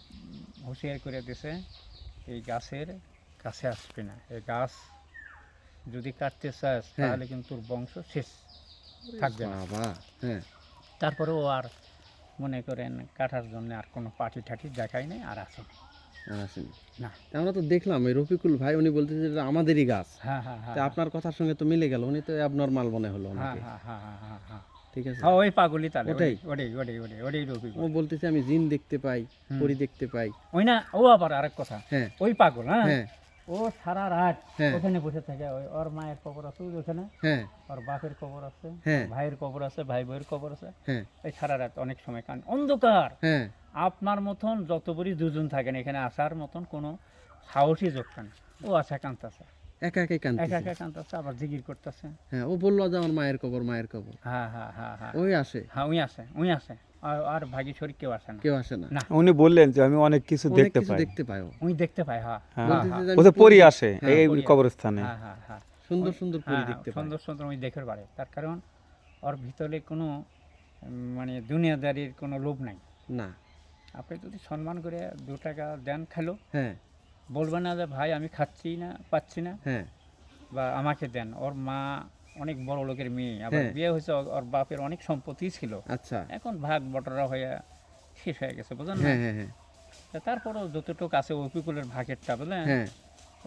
হুঁশিয়ার করে দিয়েছে এই গাছের কাছে আসবে না, এই গাছ যদি কাটতে চাস হ্যাঁ। তাহলে কিন্তু তোর বংশ শেষ থাকবে না। বাবা, হ্যাঁ তারপরে ও আর মনে করেন কাটার জন্য আর কোনো পার্টি ঠাটি দেখায় নেই, আর আসে না। আর আসেনি। না। তা আমরা তো দেখলাম এই রফিকুল ভাই উনি বলতেছে এটা আমাদেরই গাছ। হ্যাঁ হ্যাঁ হ্যাঁ তা আপনার কথার সঙ্গে তো মিলে গেল, উনি তো অ্যাবনর্মাল মনে হলো হ্যাঁ ওনাকে। হ্যাঁ হ্যাঁ হ্যাঁ হ্যাঁ হ্যাঁ ঠিক আছে, হ্যাঁ ওই পাগলি তাহলে ওটাই? ওটাই রফিকুল। ও বলতেছে আমি জিন দেখতে পাই, হুম। পরি দেখতে পাই। ওই না, ও আবার আরেক কথা, হ্যাঁ ওই পাগল, হ্যাঁ হ্যাঁ ও সারা রাত হ্যাঁ। ওখানে বসে থাকে। ওর মায়ের কবর আছে ওখানে, হ্যাঁ ওর বাপের কবর আছে, হ্যাঁ ভাইয়ের কবর আছে, ভাই বইয়ের কবর আছে। হ্যাঁ এই সারা রাত অনেক সময় কান অন্ধকার, হ্যাঁ আপনার মতন যত বড়ি দুজন থাকেন এখানে আসার মতন কোনো সাহসী যোগটা নেই। ও আশা কান্তাছে, একা একাই একা কাঁদতেছে। একা কান্তাছে, আবার জিগির করতেছে। হ্যাঁ ও বললো যে আমার মায়ের কবর, মায়ের কবর। হ্যাঁ হ্যাঁ হ্যাঁ হ্যাঁ ওই আসে, হ্যাঁ উই আসে। আর ভাগি শরীর কেউ আসে না। কেউ আসে না। না। উনি বললেন যে আমি অনেক কিছু অনেক দেখতে কিছু পাই। দেখতে পাই ও। উই দেখতে পাই, হ্যাঁ হ্যাঁ। হ্যাঁ বলতেছে হ্যাঁ যে ও আমি তো পরি পরি- আসে হ্যাঁ, এই পরি আসে। কবরস্থানে। হ্যাঁ হ্যাঁ হ্যাঁ সুন্দর সুন্দর পরি হ্যাঁ, দেখতে পাই। সুন্দর সুন্দর ওই দেখে পারে। তার কারণ ওর ভিতরে কোনো মানে দুনিয়াদারির কোনো লোভ নাই। না। আপনি যদি সম্মান করে 2 টাকা দেন খেলো, হ্যাঁ বলবেন না যে ভাই আমি খাচ্ছি না, পাচ্ছি না, হ্যাঁ বা আমাকে দেন। ওর মা অনেক বড় লোকের মেয়ে, আবার হ্যাঁ। বিয়ে হয়েছে, ওর বাপের অনেক সম্পত্তি ছিল, আচ্ছা, এখন ভাগ বটরা হয়ে শেষ হয়ে গেছে, বুঝলেন না? হ্যাঁ হ্যাঁ হ্যাঁ তা তারপরেও যতটুকু আছে অফিকুলের ভাগেরটা, বুঝলেন, হ্যাঁ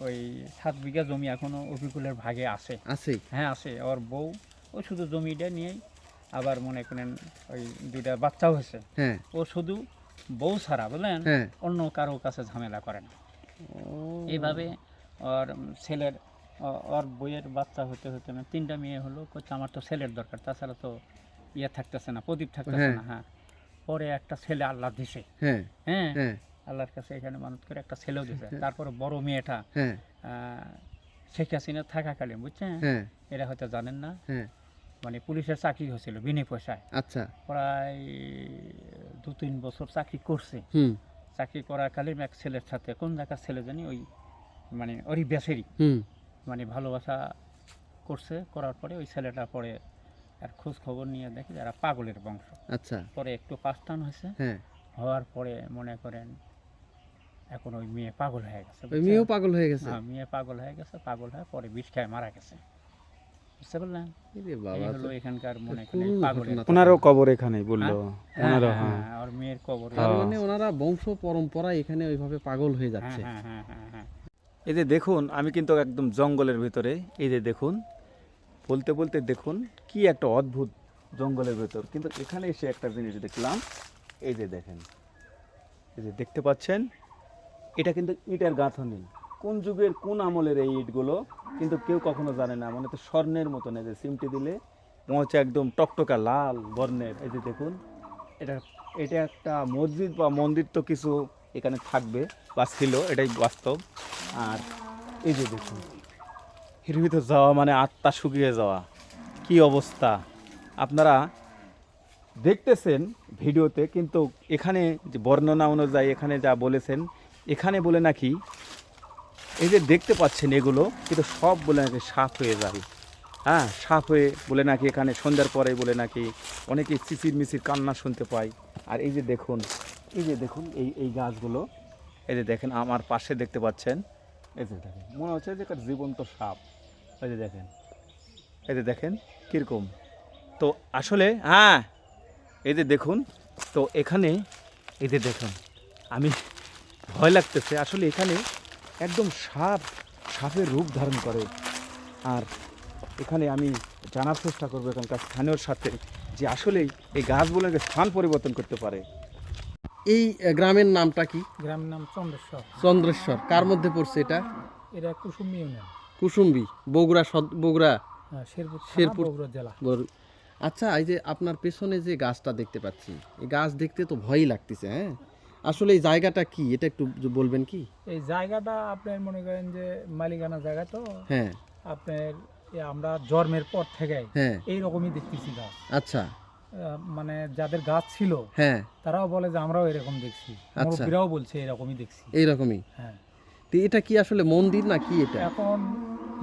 ওই 7 বিঘা জমি এখনো অফিকুলের ভাগে আছে। আছেই। হ্যাঁ আছে। ওর বউ ও শুধু জমিটা নিয়েই, আবার মনে করেন ওই 2টা বাচ্চাও হয়েছে। হ্যাঁ ও শুধু বউ ছাড়া, বুঝলেন, হ্যাঁ অন্য কারো কাছে ঝামেলা করে না। ও, এইভাবে ওর ছেলের ওর বইয়ের বাচ্চা হতে হতে না 3টা মেয়ে হলো, করছে আমার তো ছেলের দরকার, তাছাড়া তো ইয়ে থাকতেছে না, প্রদীপ থাকতেছে হ্যাঁ। না। হ্যাঁ, পরে একটা ছেলে আল্লাহ দিছে, হ্যাঁ হ্যাঁ হ্যাঁ আল্লাহর কাছে এখানে মানত করে একটা ছেলেও দিছে। তারপরে বড় মেয়েটা হ্যাঁ শেখ হাসিনা থাকাকালীন, বুঝছেন, হ্যাঁ এরা হয়তো জানেন না, হ্যাঁ মানে পুলিশের চাকরি হয়েছিল বিনা পয়সায়, আচ্ছা, প্রায় 2-3 বছর চাকরি করছে। হুম চাকরি করাকালীন এক ছেলের সাথে, কোন জায়গার ছেলে জানি, ওই মানে ওরই বেসেরই হুম মানে ভালোবাসা করছে। করার পরে ওই ছেলেটা পরে আর খোঁজ খবর নিয়ে দেখে যারা পাগলের বংশ। আচ্ছা, পরে একটু পাঁচটান হয়েছে, হ্যাঁ হওয়ার পরে মনে করেন এখন ওই মেয়ে পাগল হয়ে গেছে, ওই বুঝছেন? মেয়েও পাগল হয়ে গেছে। হ্যাঁ, মেয়ে পাগল হয়ে গেছে, পাগল হয়ে পরে বিষ খেয়ে মারা গেছে, বুঝতে পারলেন? এরে এই বাবা, হলো এখানকার মনে করেন করুণ পাগলের ঘটনা। ওনারও কবর এখানেই বললো। হ্যাঁ, ওনারও হ্যাঁ, হ্যাঁ। হ্যাঁ, ওর মেয়ের কবর। তার মানে ওনারা বংশ পরম্পরা এখানে ওইভাবে পাগল হয়ে হ্যাঁ যাচ্ছে। হ্যাঁ হ্যাঁ হ্যাঁ হ্যাঁ এই যে দেখুন, আমি কিন্তু একদম জঙ্গলের ভিতরে, এই যে দেখুন, বলতে বলতে দেখুন কি একটা অদ্ভুত জঙ্গলের ভেতর, কিন্তু এখানে এসে একটা জিনিস দেখলাম। এই যে দেখেন, এই যে দেখতে পাচ্ছেন, এটা কিন্তু ইটের গাঁথনি। কোন যুগের কোন আমলের এই ইটগুলো কিন্তু কেউ কখনো জানে না। মানে তো স্বর্ণের মতন, এই যে সিমটি দিলে মনে হচ্ছে একদম টকটকা লাল বর্ণের। এই যে দেখুন, এটা এটা একটা মসজিদ বা মন্দির তো কিছু এখানে থাকবে বা ছিল, এটাই বাস্তব। আর এই যে দেখুন, এর ভিতর যাওয়া মানে আত্মা শুকিয়ে যাওয়া, কি অবস্থা আপনারা দেখতেছেন ভিডিওতে, কিন্তু এখানে যে বর্ণনা অনুযায়ী এখানে যা বলেছেন, এখানে বলে নাকি এই যে দেখতে পাচ্ছেন এগুলো কিন্তু সব বলে নাকি সাফ হয়ে যাবে। হ্যাঁ সাপ হয়ে বলে নাকি এখানে সন্ধ্যার পরে বলে নাকি অনেকে চিচির মিচির কান্না শুনতে পায়। আর এই যে দেখুন এই গাছগুলো, এই যে দেখেন আমার পাশে দেখতে পাচ্ছেন, এই যে দেখেন মনে হচ্ছে যে একটা জীবন্ত সাপ। এই যে দেখেন কীরকম। তো আসলে হ্যাঁ এই যে দেখুন, তো এখানে এই যে দেখুন আমি ভয় লাগতেছে আসলে এখানে একদম সাপের রূপ ধারণ করে। আর এখানে আমি জানার চেষ্টা করবো এখানকার স্থানীয়র সাথে যে আসলে এই গাছগুলোকে স্থান পরিবর্তন করতে পারে। এই গ্রামের নামটা কি? গ্রামের নাম চন্দ্রেশ্বর। চন্দ্রেশ্বর কার মধ্যে পড়ছে এটা? এটা কুসুম ইউনিয়ন, কুসুম্বি, বগুড়া বগুড়া শেরপুর শেরপুর। বগুড়া জেলা। আচ্ছা, এই যে আপনার পেছনে যে গাছটা দেখতে পাচ্ছি, এই গাছ দেখতে তো ভয়ই লাগতেছে। হ্যাঁ, আসলে এই জায়গাটা কি এটা একটু বলবেন কি? এই জায়গাটা আপনার মনে করেন যে মালিকানা জায়গা তো, হ্যাঁ আপনার আমরা জন্মের পর থেকে হ্যাঁ। এইরকমই দেখতেছি গাছ। আচ্ছা মানে যাদের গাছ ছিল হ্যাঁ, তারাও বলে যে আমরাও এরকম দেখছি, আচ্ছা। মুরব্বীরাও বলছে এরকমই দেখছি। এইরকই। হ্যাঁ, তো এটা কি আসলে মন্দির না কি এটা? এখন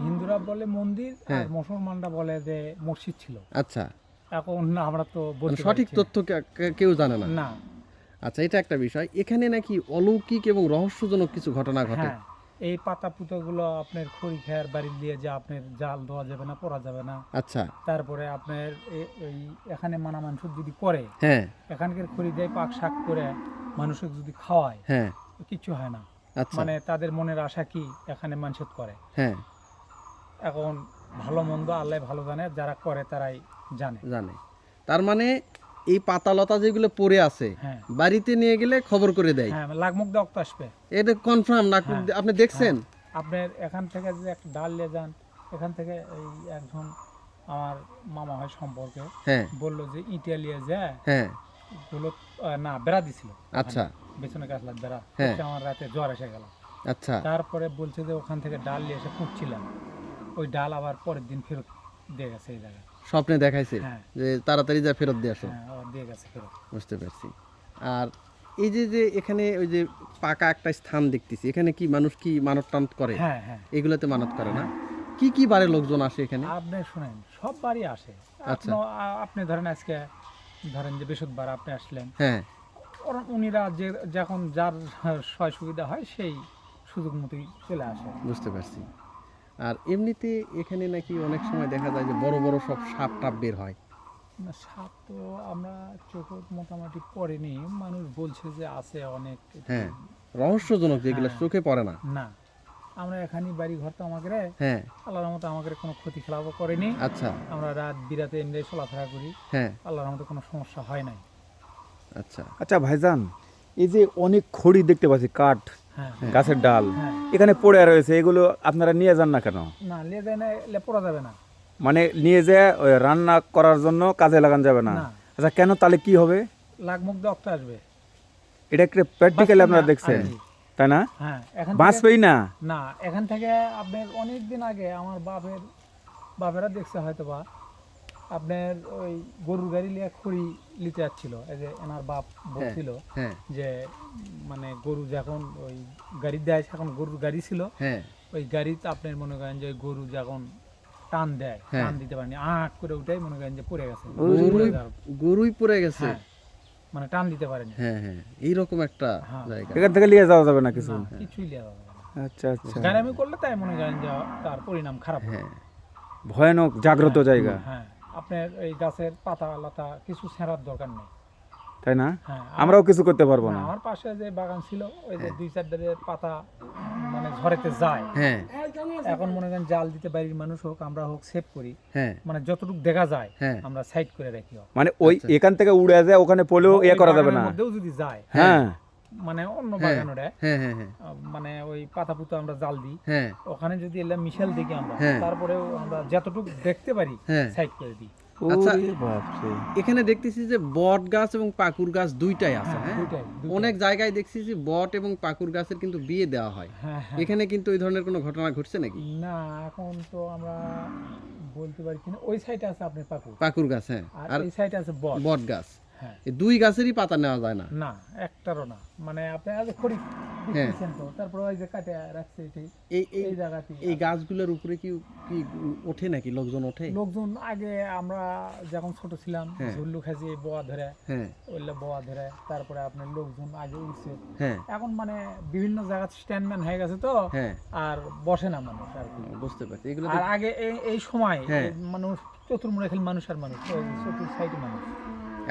হিন্দুরা বলে মন্দির, হ্যাঁ। আর মুসলমানরা বলে যে মসজিদ ছিল। আচ্ছা, এখন আমরা তো বলতে সঠিক পারছি না। তথ্য কেউ জানে না। না। আচ্ছা, এটা একটা বিষয়। এখানে নাকি অলৌকিক এবং রহস্যজনক কিছু ঘটনা ঘটে। হ্যাঁ, এই পাতা পুতোগুলো আপনার খড়ি খেয়ার বাড়ি দিয়ে যে আপনার জাল দেওয়া যাবে না, পরা যাবে না। আচ্ছা তারপরে আপনার এই এখানে মানা মাংস যদি করে, হ্যাঁ এখানকার খড়ি দিয়ে পাক শাক করে মানুষকে যদি খাওয়ায়, হ্যাঁ। কিছু হয় না। আচ্ছা মানে তাদের মনের আশা কি এখানে মানসিক করে। হ্যাঁ, এখন ভালো মন্দ আল্লাহ ভালো জানে, যারা করে তারাই জানে। তার মানে এই পাতালতা যেগুলো পড়ে আছে, হ্যাঁ বাড়িতে নিয়ে গেলে খবর করে দেয়। হ্যাঁ, লাগমুখ দিয়ে রক্ত আসবে। এটা কনফার্ম না? হ্যাঁ। আপনি দেখছেন? আপনার এখান থেকে যে একটা ডাল নিয়ে যান, এখান থেকে এই একজন আমার মামা হয় সম্পর্কে হ্যাঁ বললো যে ইটালিয়া যায় হ্যাঁ। গুলো না বেড়া দিছিল। আচ্ছা পেছনে গাছ লাগ বেড়া, হ্যাঁ। বলছে আমার রাতে জ্বর এসে গেল। আচ্ছা তারপরে বলছে যে ওখান থেকে ডাল নিয়ে এসে কুটছিলাম, ওই ডাল আবার পরের দিন ফেরত দিয়ে গেছে এই জায়গায়। স্বপ্নে দেখাইছে হ্যাঁ যে তাড়াতাড়ি যা ফেরত দিয়ে আসো। হ্যাঁ, আবার দিয়ে গেছে ফেরত। বুঝতে পারছি। আর এই যে এখানে ওই যে পাকা একটা স্থান দেখতেছি, এখানে কি মানুষ কি মানত টানত করে? হ্যাঁ হ্যাঁ, এগুলোতে মানত করে না? কি কি বারে লোকজন আসে এখানে? আপনি শুনেন সব বাড়ি আসে। আচ্ছা। আপনি ধরেন আজকে ধরেন যে বৃহস্পতিবার আপনি আসলেন, হ্যাঁ উনিরা যে যখন যার সয় সুবিধা হয় সেই সুযোগ মতোই চলে আসে। বুঝতে পারছি। আর এমনিতে এখানে নাকি অনেক সময় দেখা যায় যে বড় বড় সব সাপ টাপ বের হয়। না, সাপ তো আমরা চোখে মোটামুটি পড়েনি, মানুষ বলছে যে আছে অনেক। হ্যাঁ, রহস্যজনক যেগুলো হ্যাঁ। চোখে পড়ে না। না, আমরা এখানে বাড়ি ঘর তো আমাদের হ্যাঁ আল্লাহর মতো আমাদের কোনো ক্ষতি খেলাপও করেনি। আচ্ছা আমরা রাত বিরাতে এমনি চলাফেরা করি, হ্যাঁ আল্লাহর মতো কোনো সমস্যা হয় নাই। আচ্ছা আচ্ছা ভাইজান, এই যে অনেক খড়ি দেখতে পাচ্ছি, কাঠ, হ্যাঁ গাছের ডাল হ্যাঁ। এখানে পড়ে রয়েছে, এগুলো আপনারা নিয়ে যান না কেন? না, নিয়ে যায় না, এলে পড়া যাবে না। মানে নিয়ে যেয়ে ওই রান্না করার জন্য কাজে লাগানো যাবে না? না। আচ্ছা কেন, তাহলে কি হবে? লাগমুখ দিয়ে রক্ত আসবে। এটা একটা প্র্যাকটিক্যালি বাঁচবে আপনারা না, দেখছেন, আর কি। তাই না? হ্যাঁ, এখান বাঁচবেই না। না, এখান থেকে আপনার অনেক দিন আগে আমার বাপেরা দেখছে হয়তো বা, আপনার ওই গরুর গাড়ি লিয়ে খড়ি নিতে যাচ্ছিল। এই যে এনার বাপ বলছিল হ্যাঁ যে মানে গরু যখন ওই গাড়ি দেয়, এখন গরুর গাড়ি ছিল, হ্যাঁ ওই গাড়িতে আপনার মনে করেন যে ওই গরু যখন টান দেয়, হ্যাঁ। টান দিতে পারেনি, আঁক করে উঠাই মনে করেন যে পড়ে গেছে। গরুই পড়ে গেছে। হ্যাঁ, মানে টান দিতে পারেনি। হ্যাঁ হ্যাঁ, এইরকম একটা হ্যাঁ। জায়গা। এখান থেকে নিয়ে যাওয়া যাবে না কিছু? না, কিছুই লিয়া যাবে না। আচ্ছা আচ্ছা, গাড়ামি করলে তাই মনে করেন যে তার পরিণাম খারাপ হবে। হ্যাঁ ভয়ানক জাগ্রত জায়গা, হ্যাঁ, আপনার এই গাছের পাতা লতা কিছু ছেঁড়ার দরকার নেই। তাই না? হ্যাঁ, আমরাও কিছু করতে পারবো না। আমার পাশে যে বাগান ছিল, ওই যে দুই চার ডালের পাতা মানে ঝরেতে যায়, হ্যাঁ এখন মনে করেন জাল দিতে বাড়ির মানুষ হোক আমরা হোক সেভ করি, হ্যাঁ মানে যতটুকু দেখা যায় হ্যাঁ। আমরা সাইড করে রাখি। মানে ওই এখান থেকে উড়ে যায়, ওখানে পড়লেও ওই ইয়ে করা যাবে না। বাগানের মধ্যেও যদি যায়, হ্যাঁ মানে অন্য হ্যাঁ বাগানোরে হ্যাঁ হ্যাঁ হ্যাঁ মানে ওই পাতা পুতো আমরা জাল দিই, হ্যাঁ ওখানে যদি এলাম মিশাল দেখি আমরা, হ্যাঁ। তারপরেও আমরা যতটুকু দেখতে পারি হ্যাঁ। সাইড করে দিই। আচ্ছা, ওরে বাপরে। এখানে দেখতেছি যে বট গাছ এবং পাকুর গাছ দুইটাই আছে। হ্যাঁ, দুইটাই। অনেক জায়গায় দেখছি যে বট এবং পাকুর গাছের কিন্তু বিয়ে দেওয়া হয়। হ্যাঁ হ্যাঁ। এখানে কিন্তু ওই ধরনের কোনো ঘটনা ঘটছে নাকি? না, এখন তো আমরা বলতে পারছি না। ওই সাইডে আছে আপনার পাকুর, পাকুর গাছ, হ্যাঁ, আর আর এই সাইডে আছে বট। বট গাছ। হ্যাঁ। এই 2 গাছেরই পাতা নেওয়া যায় না? না, একটারও না। মানে আপনি আজ খড়ি হ্যাঁ। দিচ্ছেন তো, তারপর ওই যে কাটে রাখছে এটি এই এই এই জায়গাটি। এই গাছগুলোর উপরে কি কি ওঠে নাকি লোকজন ওঠে? লোকজন আগে আমরা যখন ছোট ছিলাম হ্যাঁ। ঝুল্লু খাইছি বোয়া ধরে, হ্যাঁ ওইগুলো বোয়া ধরে, তারপরে আপনার লোকজন আগে উঠছে। হ্যাঁ এখন মানে বিভিন্ন জায়গা স্ট্যান্ডম্যান হয়ে গেছে তো, হ্যাঁ আর বসে না মানুষ আর কি। বুঝতে পারছি এগুলো আর আগে এই সময় হ্যাঁ। এই মানুষ চতুর্মুড়ে খেলে মানুষ আর মানুষ, ওই চতুর সাইডে মানুষ।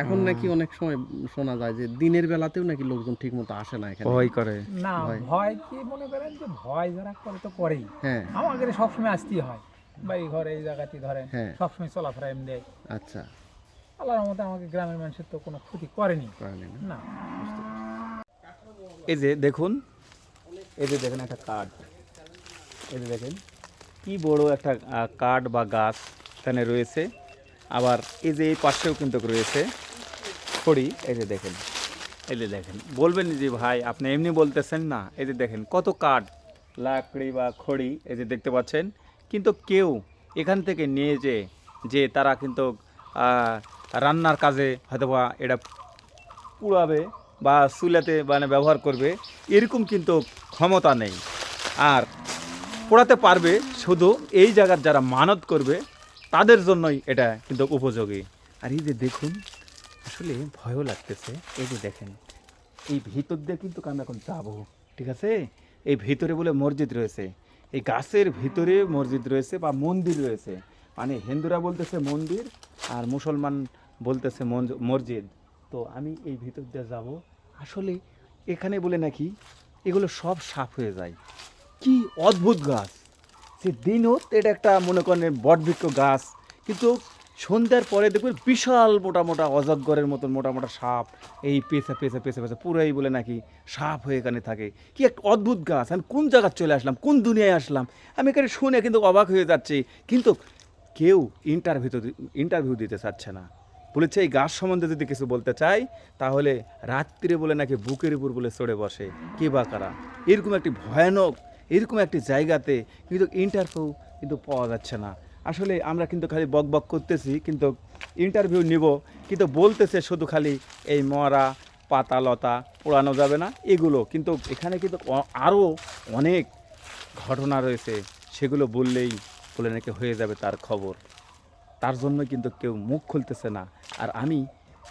এখন নাকি অনেক সময় শোনা যায় যে দিনের বেলাতেও নাকি লোকজন ঠিক মতো আসে না এখানে। ভয় করে। না, ভয়। ভয় কি মনে করেন যে ভয় যারা করে তো করেই। হ্যাঁ আমাদের সবসময় আসতেই হয়, বাড়ি ঘরে এই জায়গাটি ধরেন হ্যাঁ। সবসময় চলাফেরা এমনি দেয়। আচ্ছা, আল্লাহর রহমতে আমাকে গ্রামের মানুষের তো কোনো ক্ষতি করেনি। করেনি না? না, বুঝতে পারছি। এই যে দেখুন, এই যে দেখেন একটা কাঠ, এই যে দেখেন কি বড় একটা কাঠ বা গাছ এখানে রয়েছে। আবার এই যে এই পাশেও কিন্তু রয়েছে খড়ি। এই যে দেখেন, এই যে দেখেন, বলবেন যে ভাই আপনি এমনি বলতেছেন না। এই যে দেখেন কত কাঠ, লাকড়ি বা খড়ি এই যে দেখতে পাচ্ছেন। কিন্তু কেউ এখান থেকে নিয়ে যে তারা কিন্তু রান্নার কাজে হয়তোবা এটা পুড়াবে বা চুলাতে মানে ব্যবহার করবে, এরকম কিন্তু ক্ষমতা নেই। আর পোড়াতে পারবে শুধু এই জায়গার যারা মানত করবে তাদের জন্যই এটা কিন্তু উপযোগী। আর এই যে দেখুন, আসলে ভয়ও লাগতেছে। এই যে দেখেন, এই ভিতর দিয়ে কিন্তু আমরা এখন যাবো, ঠিক আছে? এই ভিতরে বলে মসজিদ রয়েছে, এই গাছের ভিতরে মসজিদ রয়েছে বা মন্দির রয়েছে। মানে হিন্দুরা বলতেছে মন্দির আর মুসলমান বলতেছে মসজিদ। তো আমি এই ভিতর দিয়ে যাব। আসলে এখানে বলে নাকি এগুলো সব সাফ হয়ে যায়। কি অদ্ভুত গাছ! সে দিনও এটা একটা মনে করেন বটবৃক্ষ গাছ, কিন্তু সন্ধ্যার পরে দেখবেন বিশাল মোটা মোটা অজগরের মতন মোটা মোটা সাপ এই পেঁচা পেঁচা পেঁচা পেঁচা পুরাই বলে নাকি সাপ হয়ে এখানে থাকে। কি একটা অদ্ভুত গাছ! আমি কোন জায়গায় চলে আসলাম, কোন দুনিয়ায় আসলাম, আমি এখানে শুনে কিন্তু অবাক হয়ে যাচ্ছি। কিন্তু কেউ ইন্টারভিউ দিতে চাচ্ছে না। বলেছে এই গাছ সম্বন্ধে যদি কিছু বলতে চাই তাহলে রাত্রিরে বলে নাকি বুকের উপর বলে চড়ে বসে, কে বা কারা। এরকম একটি ভয়ানক এরকম একটি জায়গাতে কিন্তু ইন্টারভিউ কিন্তু পাওয়া যাচ্ছে না। আসলে আমরা কিন্তু খালি বক বক করতেছি, কিন্তু ইন্টারভিউ নিব, কিন্তু বলতেছে শুধু খালি এই মরা পাতা লতা পোড়ানো যাবে না এগুলো। কিন্তু এখানে কিন্তু আরও অনেক ঘটনা রয়েছে, সেগুলো বললেই বলে নাকি হয়ে যাবে তার খবর। তার জন্য কিন্তু কেউ মুখ খুলতেছে না। আর আমি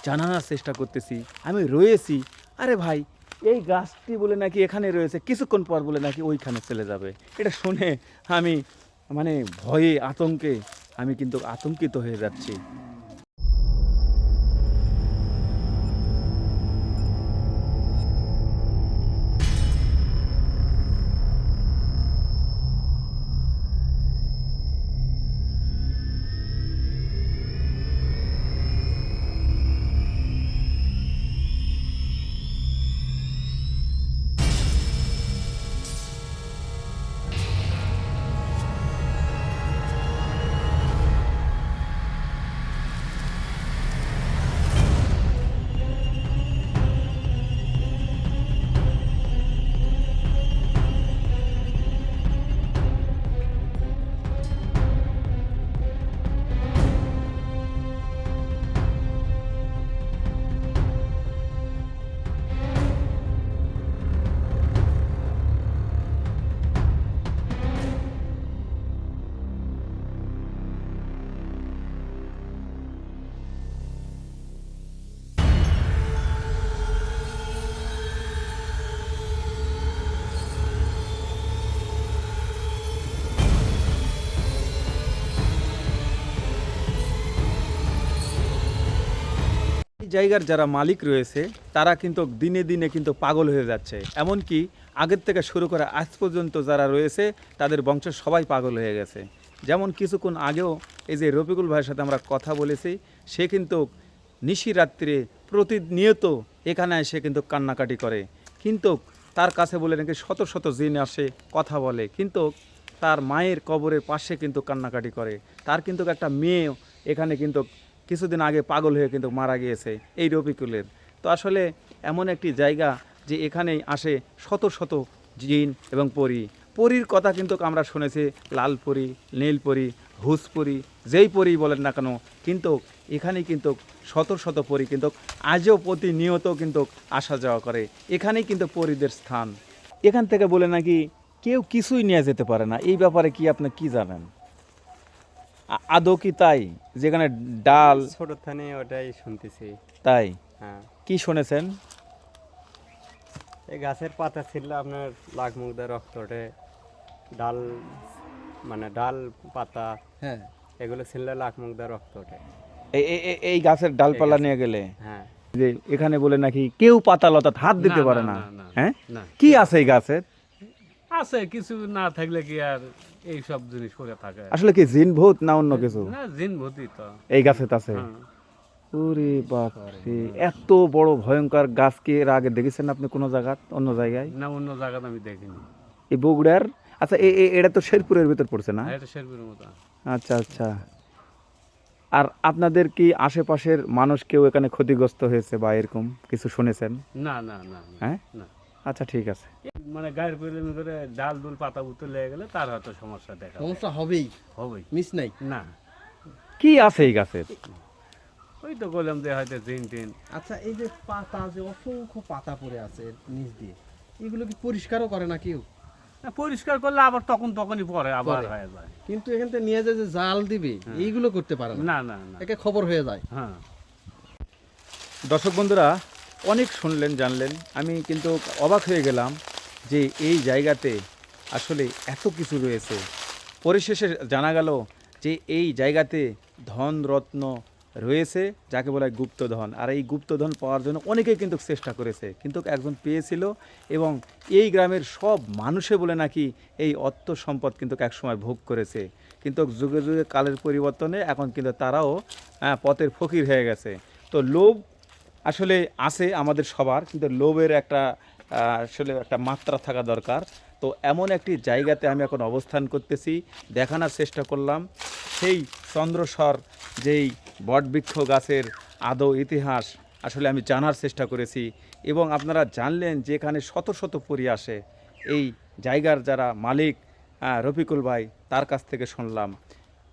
জানানোর চেষ্টা করতেছি আমি রয়েছি। আরে ভাই, এই গাছটি বলে নাকি এখানে রয়েছে, কিছুক্ষণ পর বলে নাকি ওইখানে চলে যাবে। এটা শুনে আমি মানে ভয়ে আতঙ্কে আমি কিন্তু আতঙ্কিত হয়ে যাচ্ছি। এই জায়গার যারা মালিক রয়েছে তারা কিন্তু দিনে দিনে কিন্তু পাগল হয়ে যাচ্ছে। এমনকি আগের থেকে শুরু করে আজ পর্যন্ত যারা রয়েছে তাদের বংশের সবাই পাগল হয়ে গেছে। যেমন কিছুক্ষণ আগেও এই যে রফিকুল ভাইয়ের সাথে আমরা কথা বলেছি, সে কিন্তু নিশিরাত্রে প্রতিনিয়ত এখানে এসে কিন্তু কান্নাকাটি করে। কিন্তু তার কাছে বলে নাকি শত শত জিন আসে কথা বলে, কিন্তু তার মায়ের কবরের পাশে কিন্তু কান্নাকাটি করে। তার কিন্তু একটা মেয়ে এখানে কিন্তু কিছুদিন আগে পাগল হয়ে কিন্তু মারা গিয়েছে এই রফিকুলের। তো আসলে এমন একটি জায়গা যে এখানেই আসে শত শত জিন এবং পরীর কথা কিন্তু আমরা শুনেছি, লাল পরী, নীল পরী, হুস পরী, যেই পরী বলেন না কেন, কিন্তু এখানেই কিন্তু শত শত পরী কিন্তু আজও প্রতিনিয়ত কিন্তু আসা যাওয়া করে, এখানেই কিন্তু পরীদের স্থান। এখান থেকে বলে নাকি কেউ কিছুই নিয়ে যেতে পারে না, এই ব্যাপারে কি আপনি কি জানেন? আদৌ কি তাই? যেখানে ডাল ছোট থানে ওটাই শুনতেছি। তাই হ্যাঁ, কি শুনেছেন? এই গাছের পাতা ছিঁড়লে আপনার লাখ মুখ দিয়ে রক্ত ওঠে, ডাল মানে ডাল পাতা হ্যাঁ, এগুলো ছিঁড়লে লাখ মুখ দিয়ে রক্ত ওঠে। এই গাছের ডালপালা নিয়ে গেলে হ্যাঁ, যে এখানে বলে নাকি কেউ পাতা লতা হাত দিতে না, পারে না, না, না, না, হ্যাঁ না। কি আছে এই গাছের? আছে কিছু না থাকলে কি আর এই সব জিনিস করে থাকে? আসলে কি জিন ভূত না অন্য কিছু না, জিন ভূতই তো। এই গাছে আছে? হ্যাঁ। ওরে বাপ রে, এত বড় ভয়ঙ্কর গাছ কি এর আগে দেখেছেন আপনি কোনো জায়গা, অন্য জায়গায়? না, অন্য জায়গাতে আমি দেখিনি। এই বগুড়ার? আচ্ছা এটা তো শেরপুরের ভিতর পড়ছে না? এটা শেরপুরের মতো। আচ্ছা আচ্ছা। আর আপনাদের কি আশেপাশের মানুষ কেউ এখানে ক্ষতিগ্রস্ত হয়েছে বা এরকম কিছু শুনেছেন? না, না, না, না, হ্যাঁ না। আচ্ছা ঠিক আছে। মানে গায়ের প্রয়োজন করে ডাল দুল পাতা উত্তর লেগে গেলে তার হয়তো সমস্যা দেখা দেয়। সমস্যা হবেই, হবেই। মিস নাই। না, কি আছে এই গাছের? ওই তো বললাম যে হয়তো জিন টিন। আচ্ছা, এই যে পাতা, যে অসংখ্য পাতা পড়ে আছে নিচ দিয়ে, এগুলো কি পরিষ্কারও করে না কেউ? না, পরিষ্কার করলে আবার তখনই পরে আবার পরে। হয়ে যায়। কিন্তু এখান থেকে নিয়ে যায় যে জাল দিবে, এইগুলো করতে পারে না, না, না, না। একে খবর হয়ে যায়। হ্যাঁ। দর্শক বন্ধুরা অনেক শুনলেন জানলেন, আমি কিন্তু অবাক হয়ে গেলাম যে এই জায়গাতে আসলে এত কিছু রয়েছে। পরিশেষে জানা গেল যে এই জায়গাতে ধন রত্ন রয়েছে, যাকে বলা হয় গুপ্তধন। আর এই গুপ্তধন পাওয়ার জন্য অনেকেই কিন্তু চেষ্টা করেছে, কিন্তু একজন পেয়েছিল। এবং এই গ্রামের সব মানুষে বলে নাকি এই অর্থ সম্পদ কিন্তু একসময় ভোগ করেছে, কিন্তু যুগে যুগে কালের পরিবর্তনে এখন কিন্তু তারাও পথের ফকির হয়ে গেছে। তো লোভ আসলে আছে আমাদের সবার, কিন্তু লোভের একটা আসলে একটা মাত্রা থাকা দরকার। তো এমন একটি জায়গাতে আমি এখন অবস্থান করতেছি, দেখানোর চেষ্টা করলাম সেই চন্দ্রসর যেই বটবৃক্ষ গাছের আদৌ ইতিহাস আসলে আমি জানার চেষ্টা করেছি। এবং আপনারা জানলেন যে এখানে শত শত পরী আসে। এই জায়গার যারা মালিক রফিকুল ভাই, তার কাছ থেকে শুনলাম।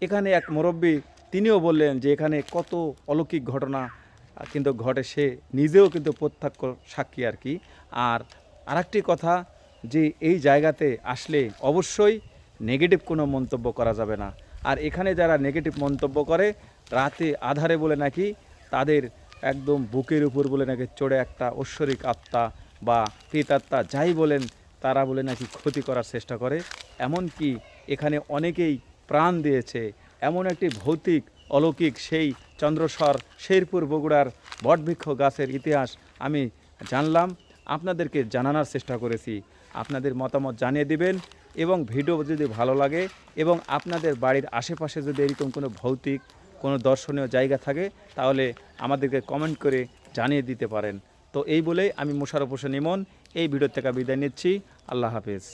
এখানে এক মুরব্বী তিনিও বললেন যে এখানে কত অলৌকিক ঘটনা কিন্তু ঘটে, সে নিজেও কিন্তু প্রত্যক্ষ সাক্ষী আর কি। আর আরেকটি কথা যে এই জায়গাতে আসলে অবশ্যই নেগেটিভ কোনো মন্তব্য করা যাবে না। আর এখানে যারা নেগেটিভ মন্তব্য করে রাতে আধারে বলে নাকি তাদের একদম বুকের উপর বলে নাকি চড়ে একটা ঐশ্বরিক আত্মা বা প্রেতাত্মা যাই বলেন, তারা বলে নাকি ক্ষতি করার চেষ্টা করে। এমনকি এখানে অনেকেই প্রাণ দিয়েছে। এমন একটি ভৌতিক অলৌকিক সেই চন্দ্রসর শেরপুর বগুড়ার বটবৃক্ষ গাছের ইতিহাস আমি জানলাম, আপনাদেরকে জানানোর চেষ্টা করেছি। আপনাদের মতামত জানিয়ে দিবেন, এবং ভিডিও যদি ভালো লাগে এবং আপনাদের বাড়ির আশেপাশে যদি এরকম কোনো ভৌতিক কোনো দর্শনীয় জায়গা থাকে তাহলে আমাদেরকে কমেন্ট করে জানিয়ে দিতে পারেন। তো এই বলেই আমি মোশাররফ হোসেন ইমন এই ভিডিও থেকে বিদায় নিচ্ছি। আল্লাহ হাফেজ।